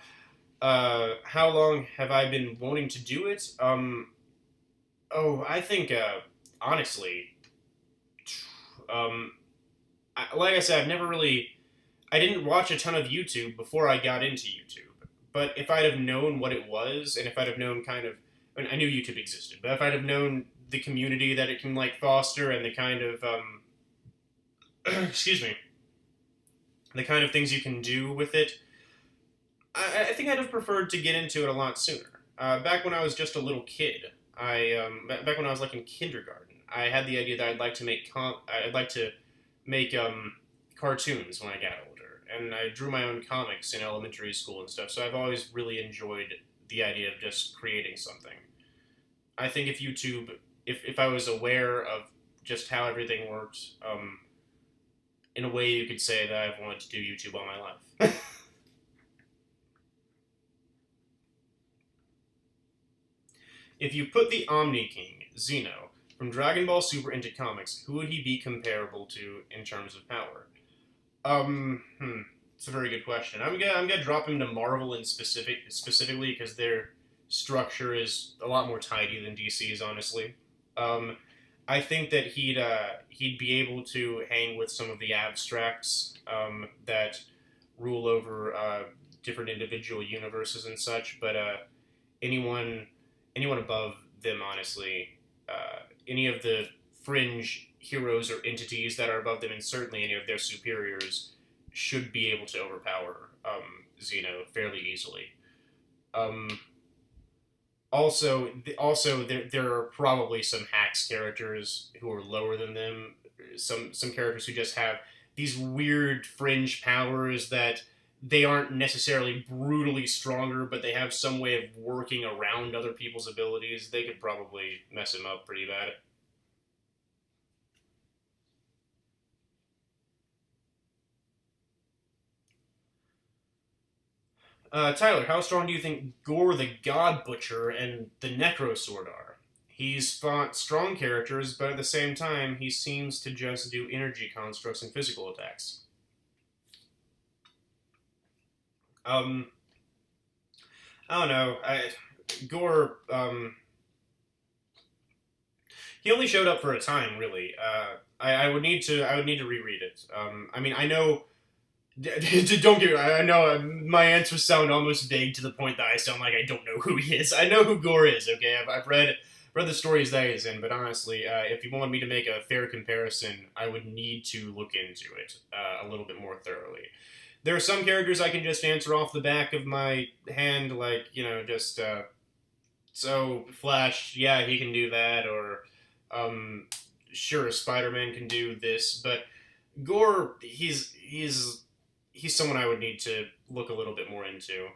How long have I been wanting to do it? Oh, I think honestly, like I said, I didn't watch a ton of YouTube before I got into YouTube. But if I'd have known what it was, and if I'd have known I knew YouTube existed, but if I'd have known the community that it can, like, foster and the kind of, excuse me, the kind of things you can do with it, I think I'd have preferred to get into it a lot sooner. Back when I was just a little kid, back when I was, like, in kindergarten, I had the idea that I'd like to make cartoons when I got older. And I drew my own comics in elementary school and stuff, so I've always really enjoyed the idea of just creating something. I think if I was aware of just how everything worked, in a way you could say that I've wanted to do YouTube all my life. If you put the Omni King, Xeno, from Dragon Ball Super into comics, who would he be comparable to in terms of power? It's a very good question. I'm gonna drop him to Marvel in specifically because their structure is a lot more tidy than DC's, honestly. I think that he'd be able to hang with some of the abstracts that rule over different individual universes and such, but anyone above them, honestly, any of the fringe heroes or entities that are above them, and certainly any of their superiors, should be able to overpower Xeno fairly easily. Also, there are probably some Hacks characters who are lower than them. Some characters who just have these weird fringe powers that they aren't necessarily brutally stronger, but they have some way of working around other people's abilities. They could probably mess him up pretty bad. Tyler, how strong do you think Gore the God Butcher and the Necrosword are? He's fought strong characters, but at the same time, he seems to just do energy constructs and physical attacks. I don't know. Gore, he only showed up for a time, really. I would need to reread it. I mean, I know. Don't get me. I know my answers sound almost vague to the point that I sound like I don't know who he is. I know who Gore is. Okay, I've read the stories that he's in, but honestly, if you wanted me to make a fair comparison, I would need to look into it a little bit more thoroughly. There are some characters I can just answer off the back of my hand, like, just so Flash, yeah, he can do that, or sure, Spider-Man can do this, but Gore, he's someone I would need to look a little bit more into,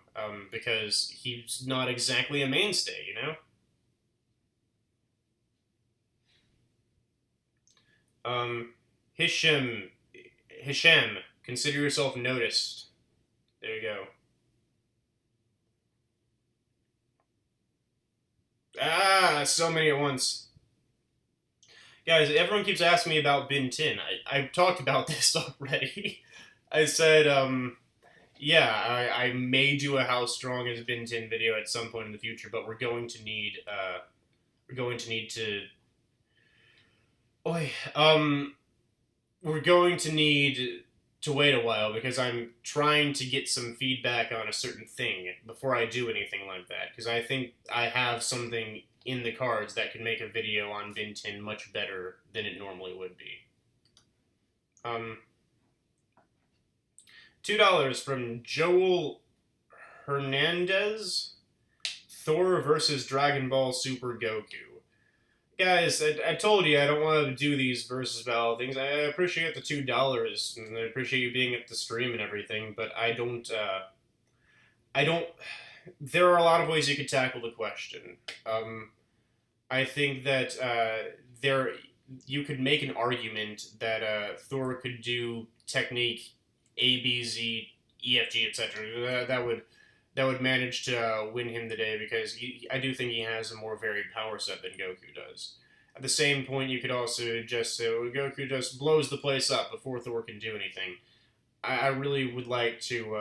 because he's not exactly a mainstay, Hisham, consider yourself noticed. There you go. Ah, so many at once. Guys, everyone keeps asking me about Bin 10. I've talked about this already. I said, yeah, I may do a How Strong is Bin 10 video at some point in the future, but we're going to need to... we're going to need to wait a while because I'm trying to get some feedback on a certain thing before I do anything like that, because I think I have something in the cards that could make a video on Bin 10 much better than it normally would be. $2 from Joel Hernandez. Thor versus Dragon Ball Super Goku. Guys, I told you I don't want to do these versus battle things. I appreciate the $2, and I appreciate you being at the stream and everything, but I don't... There are a lot of ways you could tackle the question. I think that you could make an argument that Thor could do technique A, B, Z, E, F, G, etc. That that would manage to win him the day, because I do think he has a more varied power set than Goku does. At the same point, you could also just say, well, Goku just blows the place up before Thor can do anything. I really would like to.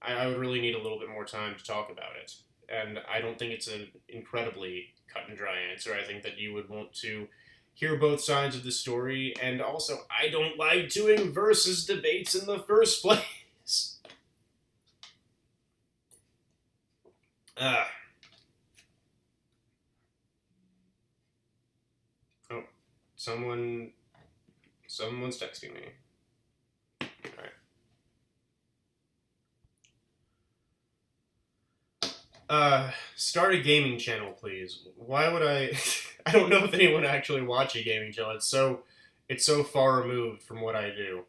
I would really need a little bit more time to talk about it, and I don't think it's an incredibly cut and dry answer. I think that you would want to hear both sides of the story, and also, I don't like doing versus debates in the first place. Oh, someone's texting me. Start a gaming channel, please. Why would I? I don't know if anyone actually watch a gaming channel. It's so far removed from what I do.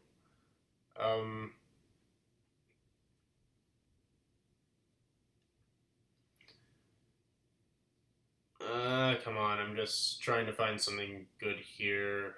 Come on. I'm just trying to find something good here.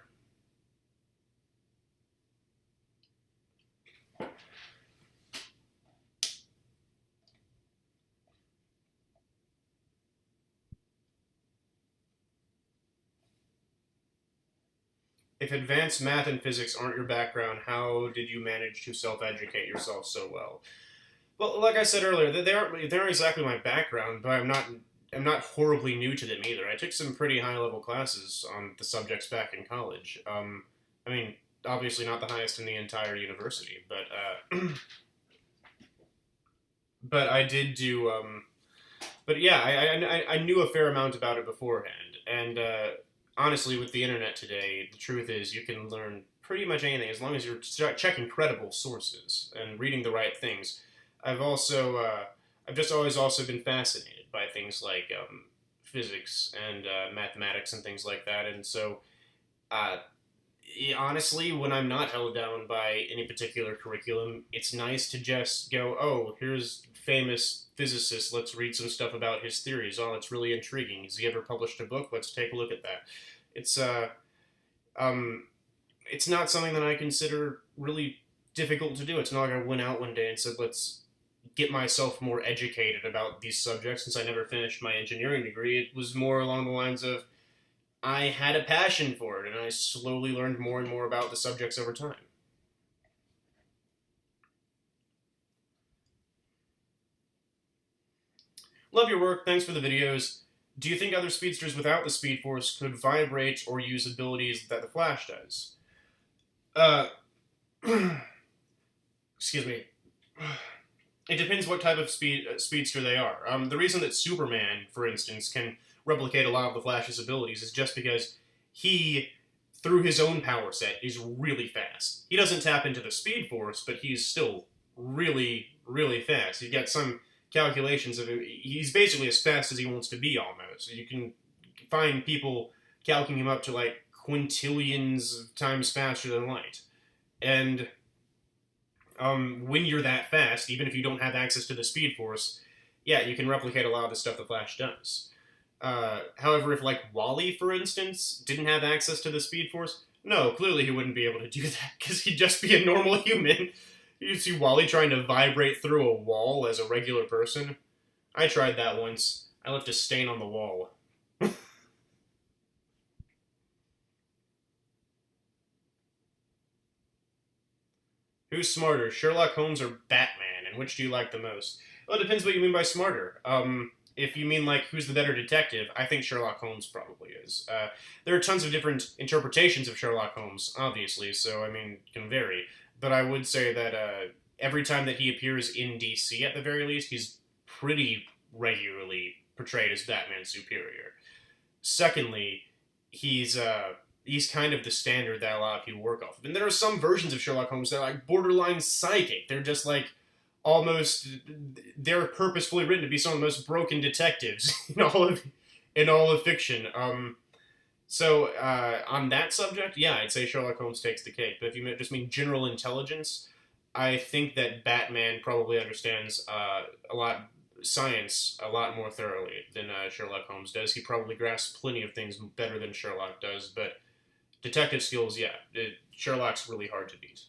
If advanced math and physics aren't your background, how did you manage to self-educate yourself so well? Well, like I said earlier, they aren't exactly my background, but I'm not horribly new to them either. I took some pretty high-level classes on the subjects back in college. I mean, obviously not the highest in the entire university, but but I did do. But yeah, I knew a fair amount about it beforehand, and honestly, with the internet today, the truth is you can learn pretty much anything as long as you're checking credible sources and reading the right things. I've just always also been fascinated by things like physics and mathematics and things like that, and so uh, honestly, when I'm not held down by any particular curriculum, it's nice to just go, oh, here's famous physicist, let's read some stuff about his theories. Oh, it's really intriguing. Has he ever published a book? Let's take a look at that. It's um, it's not something that I consider really difficult to do. It's not like I went out one day and said, let's get myself more educated about these subjects, since I never finished my engineering degree. It was more along the lines of I had a passion for it, and I slowly learned more and more about the subjects over time. Love your work. Thanks for the videos. Do you think other speedsters without the Speed Force could vibrate or use abilities that the Flash does? Uh, excuse me. It depends what type of speedster they are. The reason that Superman, for instance, can replicate a lot of the Flash's abilities is just because he, through his own power set, is really fast. He doesn't tap into the Speed Force, but he's still really, really fast. You've got some calculations of him. He's basically as fast as he wants to be, almost. You can find people calculating him up to like quintillions of times faster than light. And when you're that fast, even if you don't have access to the Speed Force, yeah, you can replicate a lot of the stuff the Flash does. However, if like Wally, for instance, didn't have access to the Speed Force, no, clearly he wouldn't be able to do that, because he'd just be a normal human. You see Wally trying to vibrate through a wall as a regular person? I tried that once. I left a stain on the wall. Who's smarter, Sherlock Holmes or Batman, and which do you like the most? Well, it depends what you mean by smarter. If you mean, like, who's the better detective, I think Sherlock Holmes probably is. There are tons of different interpretations of Sherlock Holmes, obviously, so, I mean, it can vary. But I would say that every time that he appears in DC, at the very least, he's pretty regularly portrayed as Batman's superior. Secondly, he's kind of the standard that a lot of people work off of. And there are some versions of Sherlock Holmes that are like borderline psychic. They're just like almost, they're purposefully written to be some of the most broken detectives in all of fiction. So on that subject, yeah, I'd say Sherlock Holmes takes the cake. But if you just mean general intelligence, I think that Batman probably understands science a lot more thoroughly than Sherlock Holmes does. He probably grasps plenty of things better than Sherlock does, but detective skills, yeah, Sherlock's really hard to beat.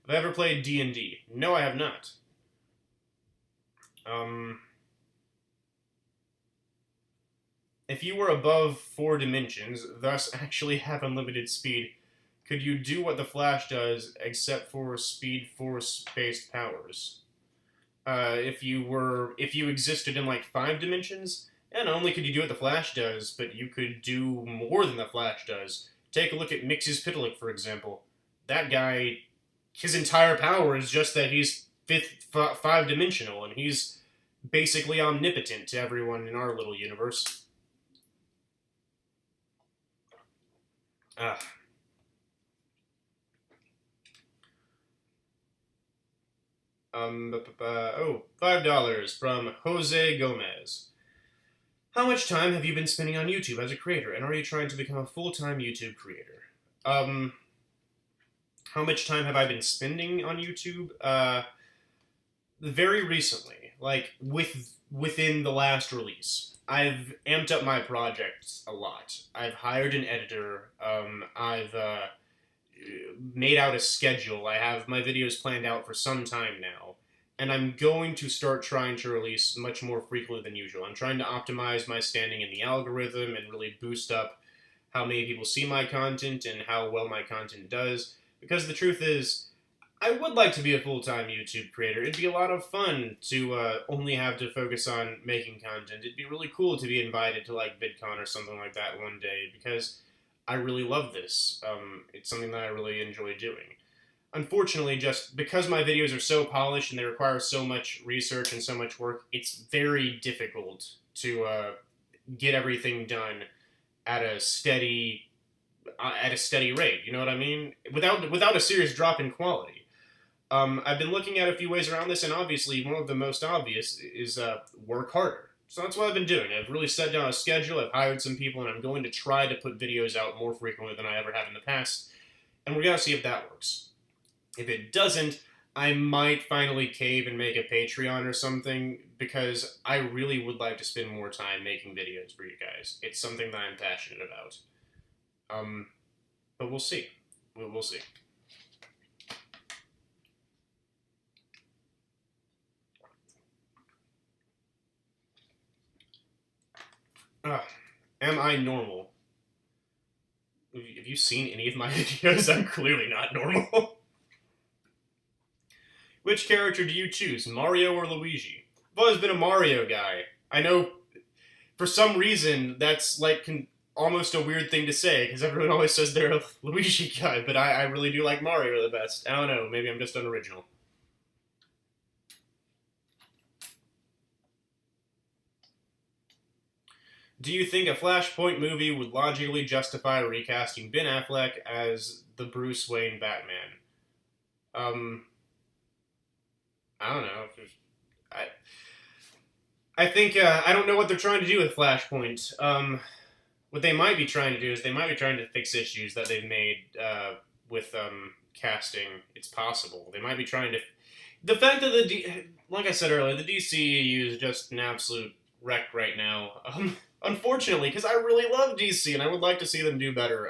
Have I ever played D&D? No, I have not. Um, if you were above 4 dimensions, thus actually have unlimited speed, could you do what the Flash does, except for Speed Force-based powers? If you existed in like 5 dimensions, and not only could you do what the Flash does, but you could do more than the Flash does. Take a look at Mixes-Pitalik, for example. That guy, his entire power is just that he's 5-dimensional, and he's basically omnipotent to everyone in our little universe. Ah. $5 from Jose Gomez. How much time have you been spending on YouTube as a creator, and are you trying to become a full-time YouTube creator? How much time have I been spending on YouTube? Very recently, like within the last release. I've amped up my projects a lot. I've hired an editor. I've made out a schedule. I have my videos planned out for some time now. And I'm going to start trying to release much more frequently than usual. I'm trying to optimize my standing in the algorithm and really boost up how many people see my content and how well my content does. Because the truth is, I would like to be a full-time YouTube creator. It'd be a lot of fun to only have to focus on making content. It'd be really cool to be invited to like VidCon or something like that one day, because I really love this. It's something that I really enjoy doing. Unfortunately, just because my videos are so polished and they require so much research and so much work, it's very difficult to get everything done at a steady rate. You know what I mean? Without a serious drop in quality. I've been looking at a few ways around this, and obviously one of the most obvious is work harder. So that's what I've been doing. I've really set down a schedule, I've hired some people, and I'm going to try to put videos out more frequently than I ever have in the past, and we're going to see if that works. If it doesn't, I might finally cave and make a Patreon or something, because I really would like to spend more time making videos for you guys. It's something that I'm passionate about. But we'll see. We'll see. Am I normal? Have you seen any of my videos? I'm clearly not normal. Which character do you choose, Mario or Luigi? I've always been a Mario guy. I know, for some reason, that's like almost a weird thing to say, because everyone always says they're a Luigi guy, but I really do like Mario the best. I don't know, maybe I'm just unoriginal. Do you think a Flashpoint movie would logically justify recasting Ben Affleck as the Bruce Wayne Batman? I don't know. I think, I don't know what they're trying to do with Flashpoint. What they might be trying to do is they might be trying to fix issues that they've made with casting. It's possible. They might be trying to... The fact that like I said earlier, the DCEU is just an absolute wreck right now. Unfortunately, because I really love DC and I would like to see them do better.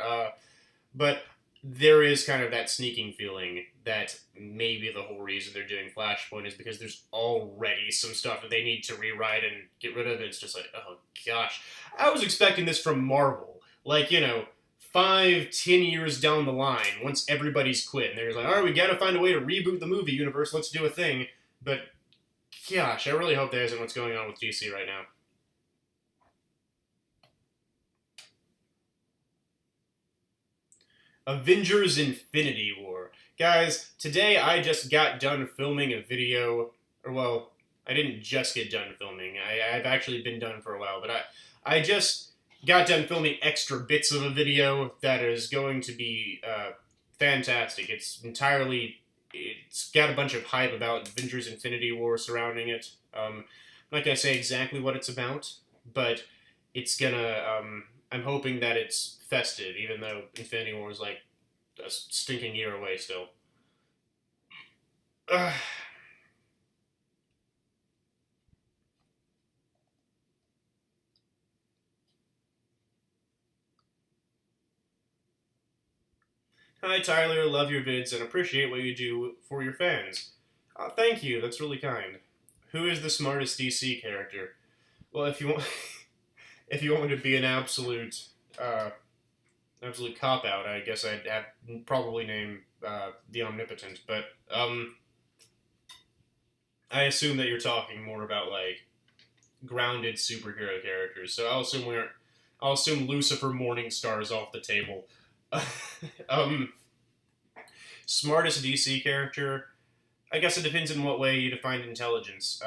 But there is kind of that sneaking feeling that maybe the whole reason they're doing Flashpoint is because there's already some stuff that they need to rewrite and get rid of. It's just like, oh gosh. I was expecting this from Marvel. Like, 5-10 years down the line, once everybody's quit, and they're like, alright, we gotta find a way to reboot the movie universe, let's do a thing. But, gosh, I really hope that isn't what's going on with DC right now. Avengers Infinity War. Guys, today I just got done filming a video, or well, I didn't just get done filming, I've actually been done for a while, but I just got done filming extra bits of a video that is going to be fantastic. It's got a bunch of hype about Avengers Infinity War surrounding it. I'm not going to say exactly what it's about, but it's gonna, I'm hoping that it's festive, even though Infinity War is like a stinking year away still. Hi, Tyler. Love your vids and appreciate what you do for your fans. Thank you. That's really kind. Who is the smartest DC character? Well, if you want, if you want me to be an uh, absolute cop out, I guess I'd have probably name the Omnipotent. But I assume that you're talking more about like grounded superhero characters. So I'll assume Lucifer Morningstar is off the table. um, Smartest DC character. I guess it depends in what way you define intelligence.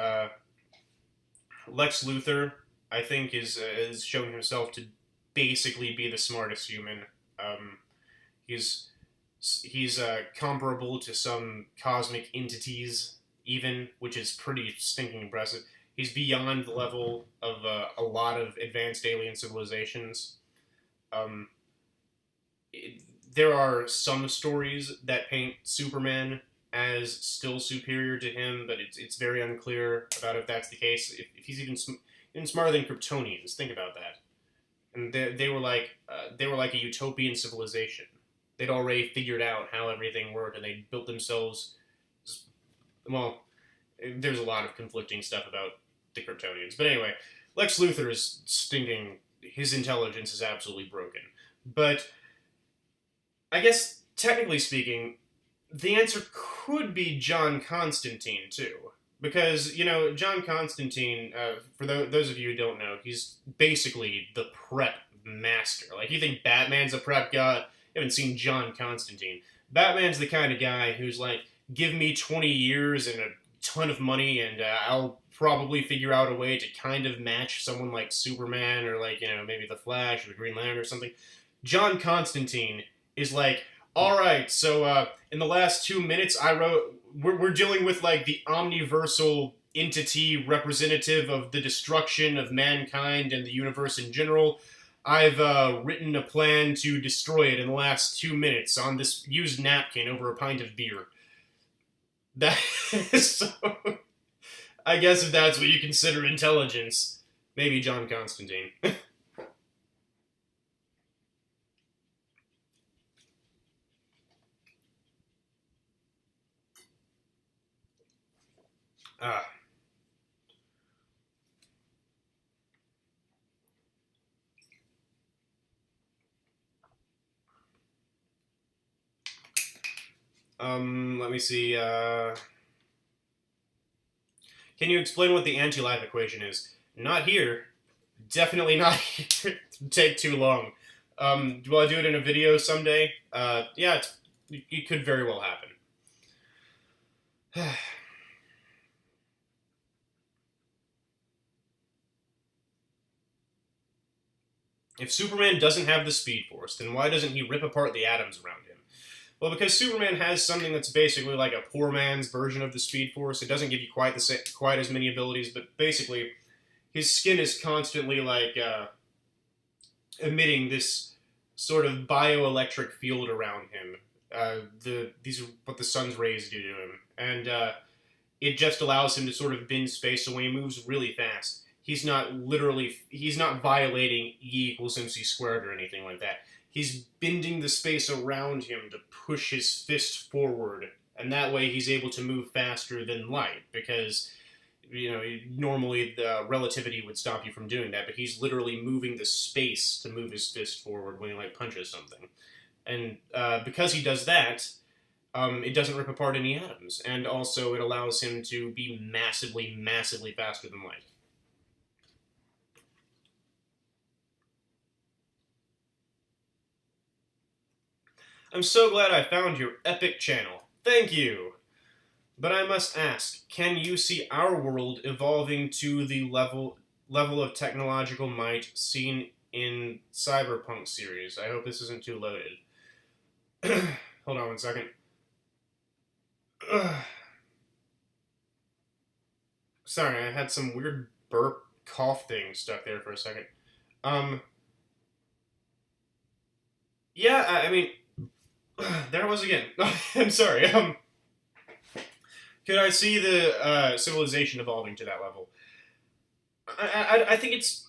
Lex Luthor, I think, is shown himself to basically be the smartest human. Um, he's comparable to some cosmic entities, even, which is pretty stinking impressive. He's beyond the level of a lot of advanced alien civilizations. Um, it, there are some stories that paint Superman as still superior to him, but it's very unclear about if that's the case. If he's even smarter than Kryptonians, think about that. And they were like a utopian civilization. They'd already figured out how everything worked, and they built themselves. Well, there's a lot of conflicting stuff about the Kryptonians, but anyway, Lex Luthor is stinking. His intelligence is absolutely broken, but I guess technically speaking, the answer could be John Constantine too, because John Constantine. For those of you who don't know, he's basically the prep master. Like, you think Batman's a prep god? You haven't seen John Constantine. Batman's the kind of guy who's like, give me 20 years and a ton of money, and I'll probably figure out a way to kind of match someone like Superman or like maybe the Flash or the Green Lantern or something. John Constantine is like, all right, so in the last 2 minutes, we're dealing with like the omniversal entity representative of the destruction of mankind and the universe in general. I've written a plan to destroy it in the last 2 minutes on this used napkin over a pint of beer. That is so. I guess if that's what you consider intelligence, maybe John Constantine. Ah. Let me see. Can you explain what the anti-life equation is? Not here. Definitely not here. Take too long. Will I do it in a video someday? Yeah, it could very well happen. If Superman doesn't have the Speed Force, then why doesn't he rip apart the atoms around him? Well, because Superman has something that's basically like a poor man's version of the Speed Force. It doesn't give you quite as many abilities, but basically, his skin is constantly like emitting this sort of bioelectric field around him. These are what the sun's rays do to him, and it just allows him to sort of bend space. So when he moves really fast, he's not violating E=mc² or anything like that. He's bending the space around him to push his fist forward, and that way he's able to move faster than light, because normally the relativity would stop you from doing that, but he's literally moving the space to move his fist forward when he like punches something. And because he does that, it doesn't rip apart any atoms, and also it allows him to be massively, massively faster than light. I'm so glad I found your epic channel. Thank you! But I must ask, can you see our world evolving to the level of technological might seen in Cyberpunk series? I hope this isn't too loaded. Hold on one second. Sorry, I had some weird burp cough thing stuck there for a second. Yeah, I mean, there I was again. I'm sorry. Could I see the civilization evolving to that level? I think it's.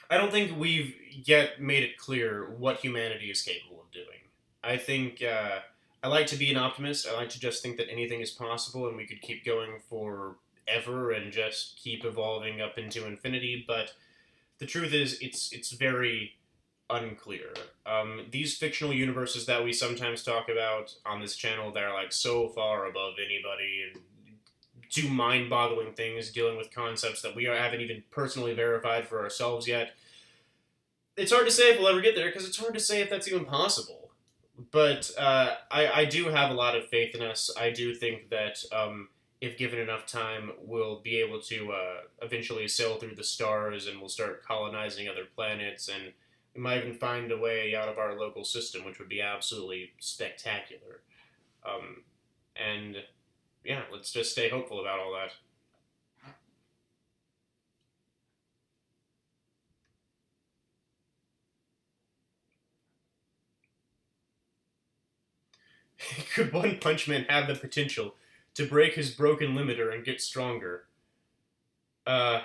I don't think we've yet made it clear what humanity is capable of of doing. I think I like to be an optimist. I like to just think that anything is possible and we could keep going forever and just keep evolving up into infinity. But the truth is, it's very unclear. These fictional universes that we sometimes talk about on this channel, they're like so far above anybody and do mind-boggling things, dealing with concepts that we haven't even personally verified for ourselves yet. It's hard to say if we'll ever get there, because it's hard to say if that's even possible. But I do have a lot of faith in us. I do think that if given enough time, we'll be able to eventually sail through the stars and we'll start colonizing other planets, and we might even find a way out of our local system, which would be absolutely spectacular. And yeah, let's just stay hopeful about all that. Could One Punch Man have the potential to break his broken limiter and get stronger? Uh,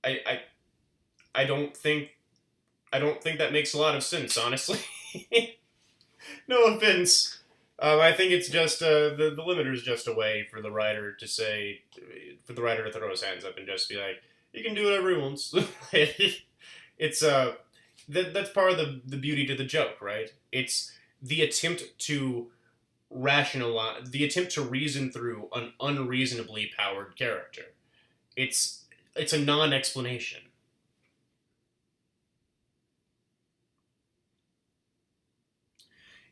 I, I, I don't think, I don't think that makes a lot of sense, honestly. No offense. I think it's just the limiter is just a way for the writer to say, for the writer to throw his hands up and just be like, "You can do whatever he wants." It's that's part of the beauty to the joke, right? It's the attempt to rationalize, the attempt to reason through an unreasonably powered character. It's a non-explanation.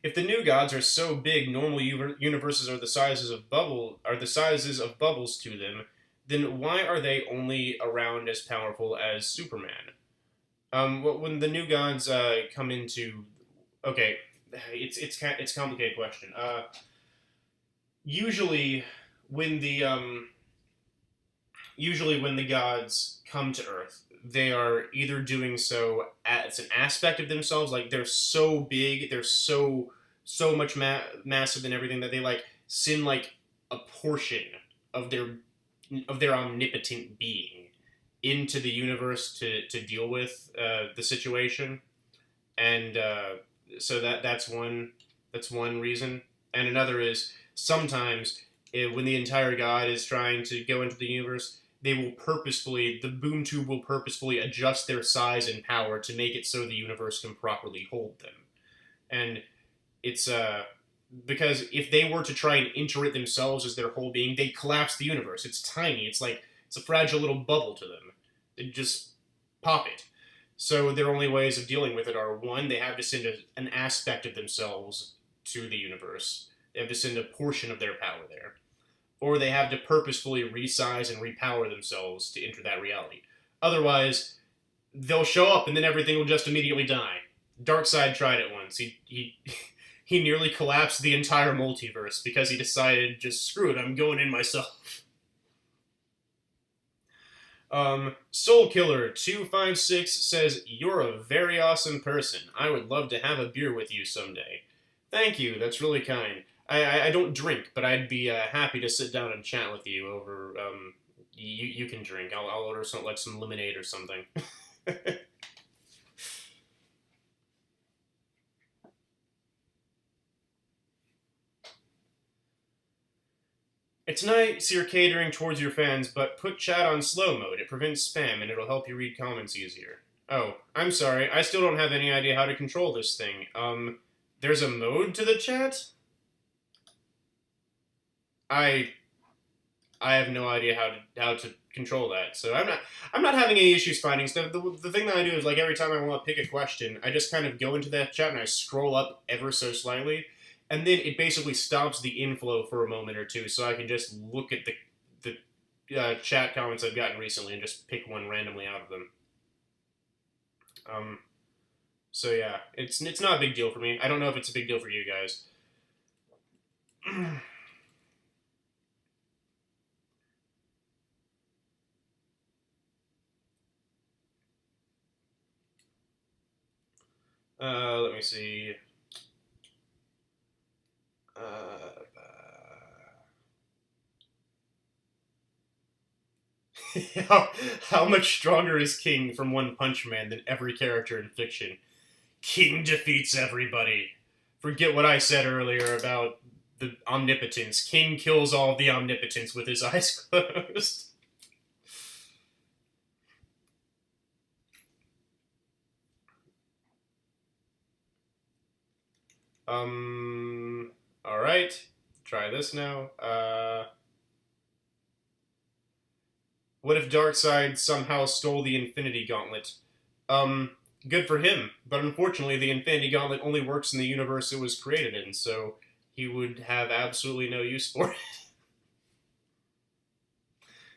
If the new gods are so big, normal universes are the sizes of bubbles to them. Then why are they only around as powerful as Superman? When the new gods come into, okay, it's a complicated question. Usually, when the usually when the gods come to Earth, they are either doing so as an aspect of themselves, like they're so big, they're so much massive and everything that they like send like a portion of their omnipotent being into the universe to deal with the situation, and so that's one reason, and another is sometimes when the entire god is trying to go into the universe, the boom tube will purposefully adjust their size and power to make it so the universe can properly hold them. And it's because if they were to try and enter it themselves as their whole being, they'd collapse the universe. It's tiny. It's a fragile little bubble to them. They'd just pop it. So their only ways of dealing with it are, one, they have to send an aspect of themselves to the universe. They have to send a portion of their power there. Or they have to purposefully resize and repower themselves to enter that reality. Otherwise, they'll show up and then everything will just immediately die. Darkseid tried it once. He nearly collapsed the entire multiverse because he decided, just screw it, I'm going in myself. Soul Killer 256 says, "You're a very awesome person. I would love to have a beer with you someday." Thank you, that's really kind. I don't drink, but I'd be happy to sit down and chat with you over, you can drink. I'll order something like some lemonade or something. It's nice you're catering towards your fans, but put chat on slow mode. It prevents spam and it'll help you read comments easier. Oh, I'm sorry. I still don't have any idea how to control this thing. There's a mode to the chat? I have no idea how to control that. So I'm not having any issues finding stuff. The thing that I do is, like, every time I want to pick a question, I just kind of go into that chat and I scroll up ever so slightly, and then it basically stops the inflow for a moment or two, so I can just look at the chat comments I've gotten recently and just pick one randomly out of them. So yeah, it's not a big deal for me. I don't know if it's a big deal for you guys. Let me see. How much stronger is King from One Punch Man than every character in fiction? King defeats everybody. Forget what I said earlier about the omnipotence. King kills all the omnipotence with his eyes closed. Alright. Try this now. What if Darkseid somehow stole the Infinity Gauntlet? Good for him, but unfortunately the Infinity Gauntlet only works in the universe it was created in, so he would have absolutely no use for it.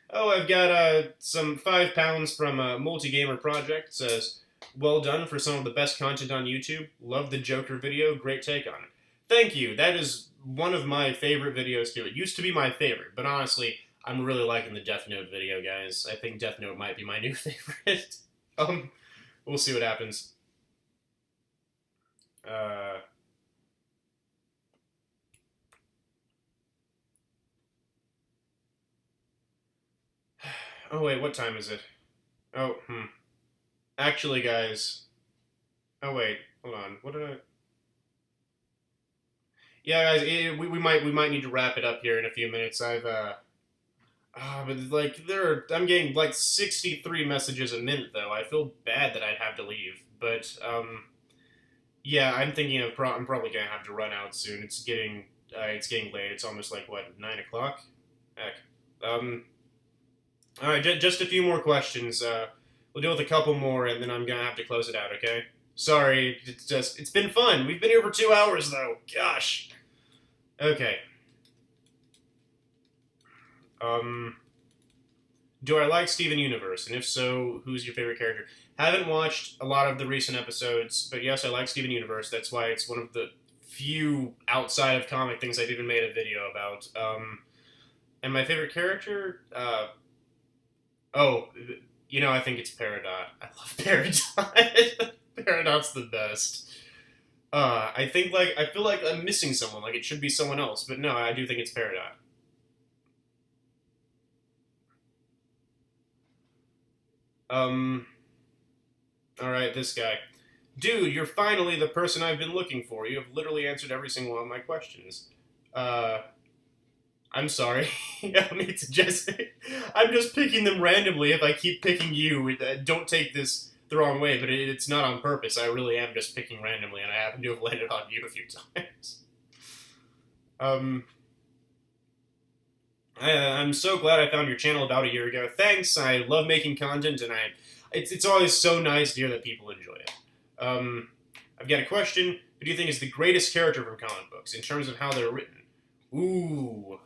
Oh, I've got some £5 from a Multigamer Project. It says, well done for some of the best content on YouTube. Love the Joker video. Great take on it. Thank you. That is one of my favorite videos too. It used to be my favorite, but honestly, I'm really liking the Death Note video, guys. I think Death Note might be my new favorite. We'll see what happens. Oh wait, what time is it? Oh, Actually, guys. Oh wait, hold on. What did I? Yeah, guys, we might need to wrap it up here in a few minutes. But like I'm getting like 63 messages a minute though. I feel bad that I'd have to leave, but yeah, I'm thinking of I'm probably gonna have to run out soon. It's getting late. It's almost like what 9 o'clock. Heck. All right, just a few more questions. We'll deal with a couple more, and then I'm gonna have to close it out. Okay. Sorry, it's been fun. We've been here for 2 hours though. Gosh. Okay. Do I like Steven Universe? And if so, who's your favorite character? Haven't watched a lot of the recent episodes, but yes, I like Steven Universe. That's why it's one of the few outside of comic things I've even made a video about. And my favorite character? I think it's Peridot. I love Peridot. Peridot's the best. I feel like I'm missing someone. Like it should be someone else, but no, I do think it's Peridot. Alright, this guy. Dude, you're finally the person I've been looking for. You have literally answered every single one of my questions. I'm sorry. I'm just picking them randomly if I keep picking you. Don't take this the wrong way, but it's not on purpose. I really am just picking randomly, and I happen to have landed on you a few times. I'm so glad I found your channel about a year ago. Thanks. I love making content, and it's always so nice to hear that people enjoy it. I've got a question. Who do you think is the greatest character from comic books in terms of how they're written? Ooh.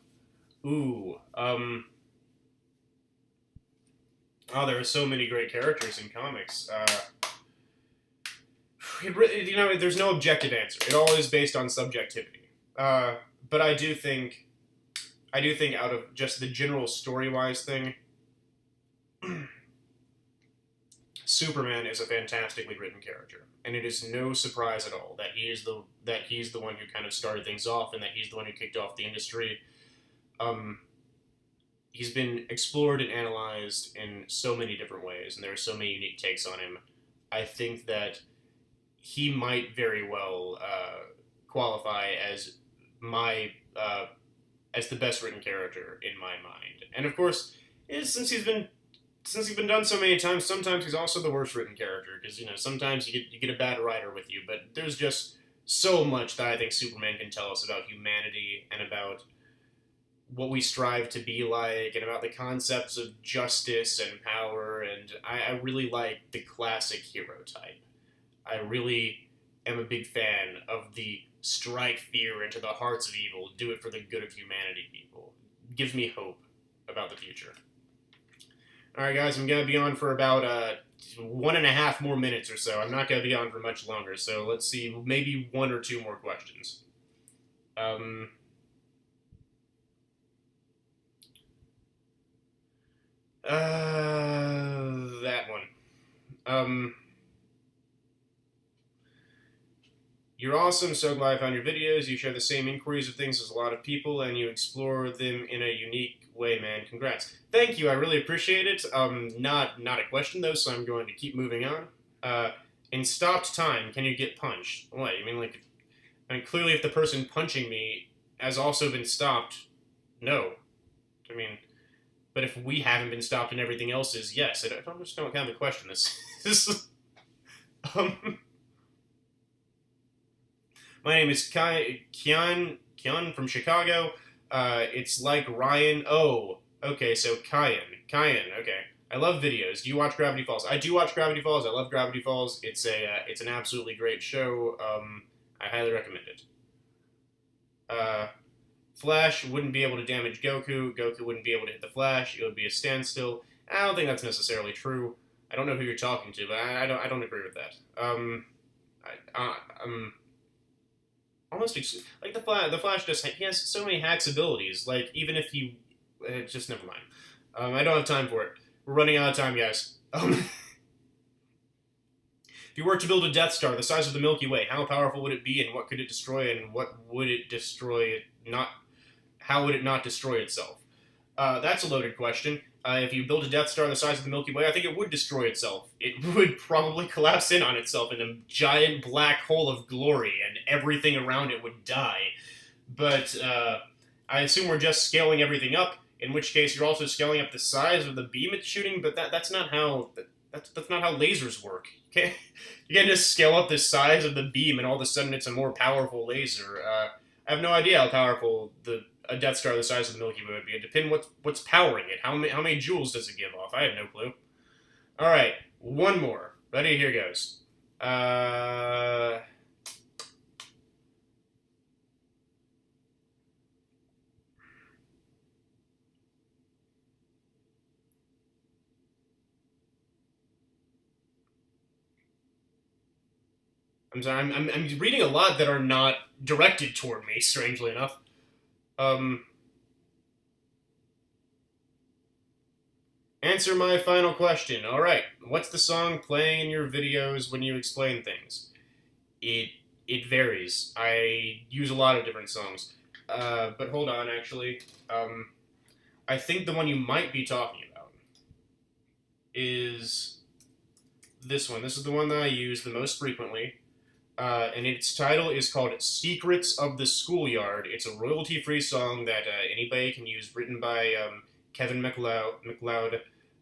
There are so many great characters in comics. There's no objective answer. It all is based on subjectivity. But I do think out of just the general story-wise thing, Superman is a fantastically written character, and it is no surprise at all that he's the one who kind of started things off, and that he's the one who kicked off the industry. He's been explored and analyzed in so many different ways, and there are so many unique takes on him. I think that he might very well qualify as as the best written character in my mind. And of course, since he's been done so many times, sometimes he's also the worst written character, because sometimes you get a bad writer with you. But there's just so much that I think Superman can tell us about humanity and about what we strive to be like, and about the concepts of justice and power. And I really like the classic hero type. I really am a big fan of the strike fear into the hearts of evil, do it for the good of humanity people. Gives me hope about the future. Alright guys, I'm going to be on for about 1.5 more minutes or so. I'm not going to be on for much longer, so let's see, maybe 1 or 2 more questions. That one. You're awesome, so glad I found your videos. You share the same inquiries of things as a lot of people, and you explore them in a unique way, man. Congrats. Thank you, I really appreciate it. Not a question, though, so I'm going to keep moving on. In stopped time, can you get punched? What, you mean like... I mean, clearly if the person punching me has also been stopped, no. I mean, but if we haven't been stopped and everything else is, yes. I don't understand what kind of a question this is. My name is Kian from Chicago. It's like Ryan. Oh, okay, so Kian, okay. I love videos. Do you watch Gravity Falls? I do watch Gravity Falls. I love Gravity Falls. It's an absolutely great show. I highly recommend it. Flash wouldn't be able to damage Goku. Goku wouldn't be able to hit the Flash. It would be a standstill. I don't think that's necessarily true. I don't know who you're talking to, but I don't agree with that. Almost like the Flash he has so many hacks abilities. Like even if he, just never mind. I don't have time for it. We're running out of time, guys. If you were to build a Death Star the size of the Milky Way, how powerful would it be, and what could it destroy, and what would it destroy? How would it not destroy itself? That's a loaded question. If you build a Death Star the size of the Milky Way, I think it would destroy itself. It would probably collapse in on itself in a giant black hole of glory, and everything around it would die. But I assume we're just scaling everything up, in which case you're also scaling up the size of the beam it's shooting, but that's not how lasers work. You can't just scale up the size of the beam and all of a sudden it's a more powerful laser. I have no idea how powerful a Death Star the size of the Milky Way would be. It depends what's powering it. How many joules does it give off? I have no clue. Alright, one more. Ready? Here goes. I'm sorry, I'm reading a lot that are not directed toward me, strangely enough. Answer my final question. Alright, what's the song playing in your videos when you explain things? It varies. I use a lot of different songs. But hold on, actually. I think the one you might be talking about is this one. This is the one that I use the most frequently. And its title is called Secrets of the Schoolyard. It's a royalty-free song that anybody can use, written by Kevin MacLeod.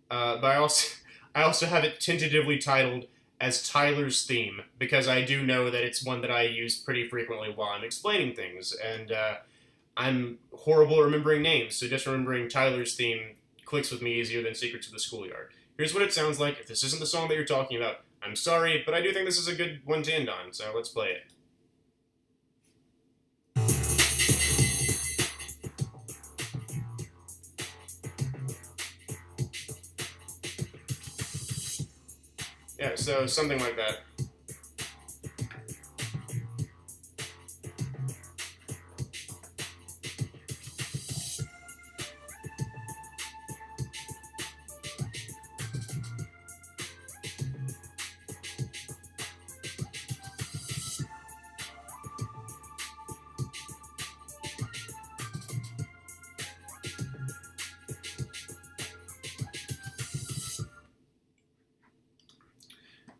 But I also have it tentatively titled as Tyler's Theme, because I do know that it's one that I use pretty frequently while I'm explaining things, and I'm horrible at remembering names, so just remembering Tyler's Theme clicks with me easier than Secrets of the Schoolyard. Here's what it sounds like. If this isn't the song that you're talking about, I'm sorry, but I do think this is a good one to end on, so let's play it. Yeah, so something like that.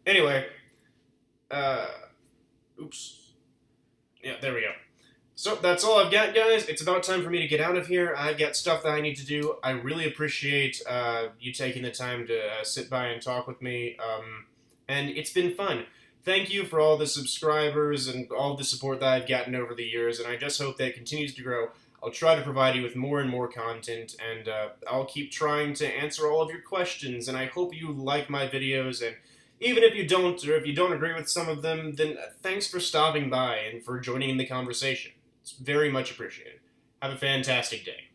Anyway, oops. Yeah, there we go. So, that's all I've got, guys. It's about time for me to get out of here. I've got stuff that I need to do. I really appreciate you taking the time to sit by and talk with me, and it's been fun. Thank you for all the subscribers and all the support that I've gotten over the years, and I just hope that it continues to grow. I'll try to provide you with more and more content, and I'll keep trying to answer all of your questions, and I hope you like my videos, and even if you don't, or if you don't agree with some of them, then thanks for stopping by and for joining in the conversation. It's very much appreciated. Have a fantastic day.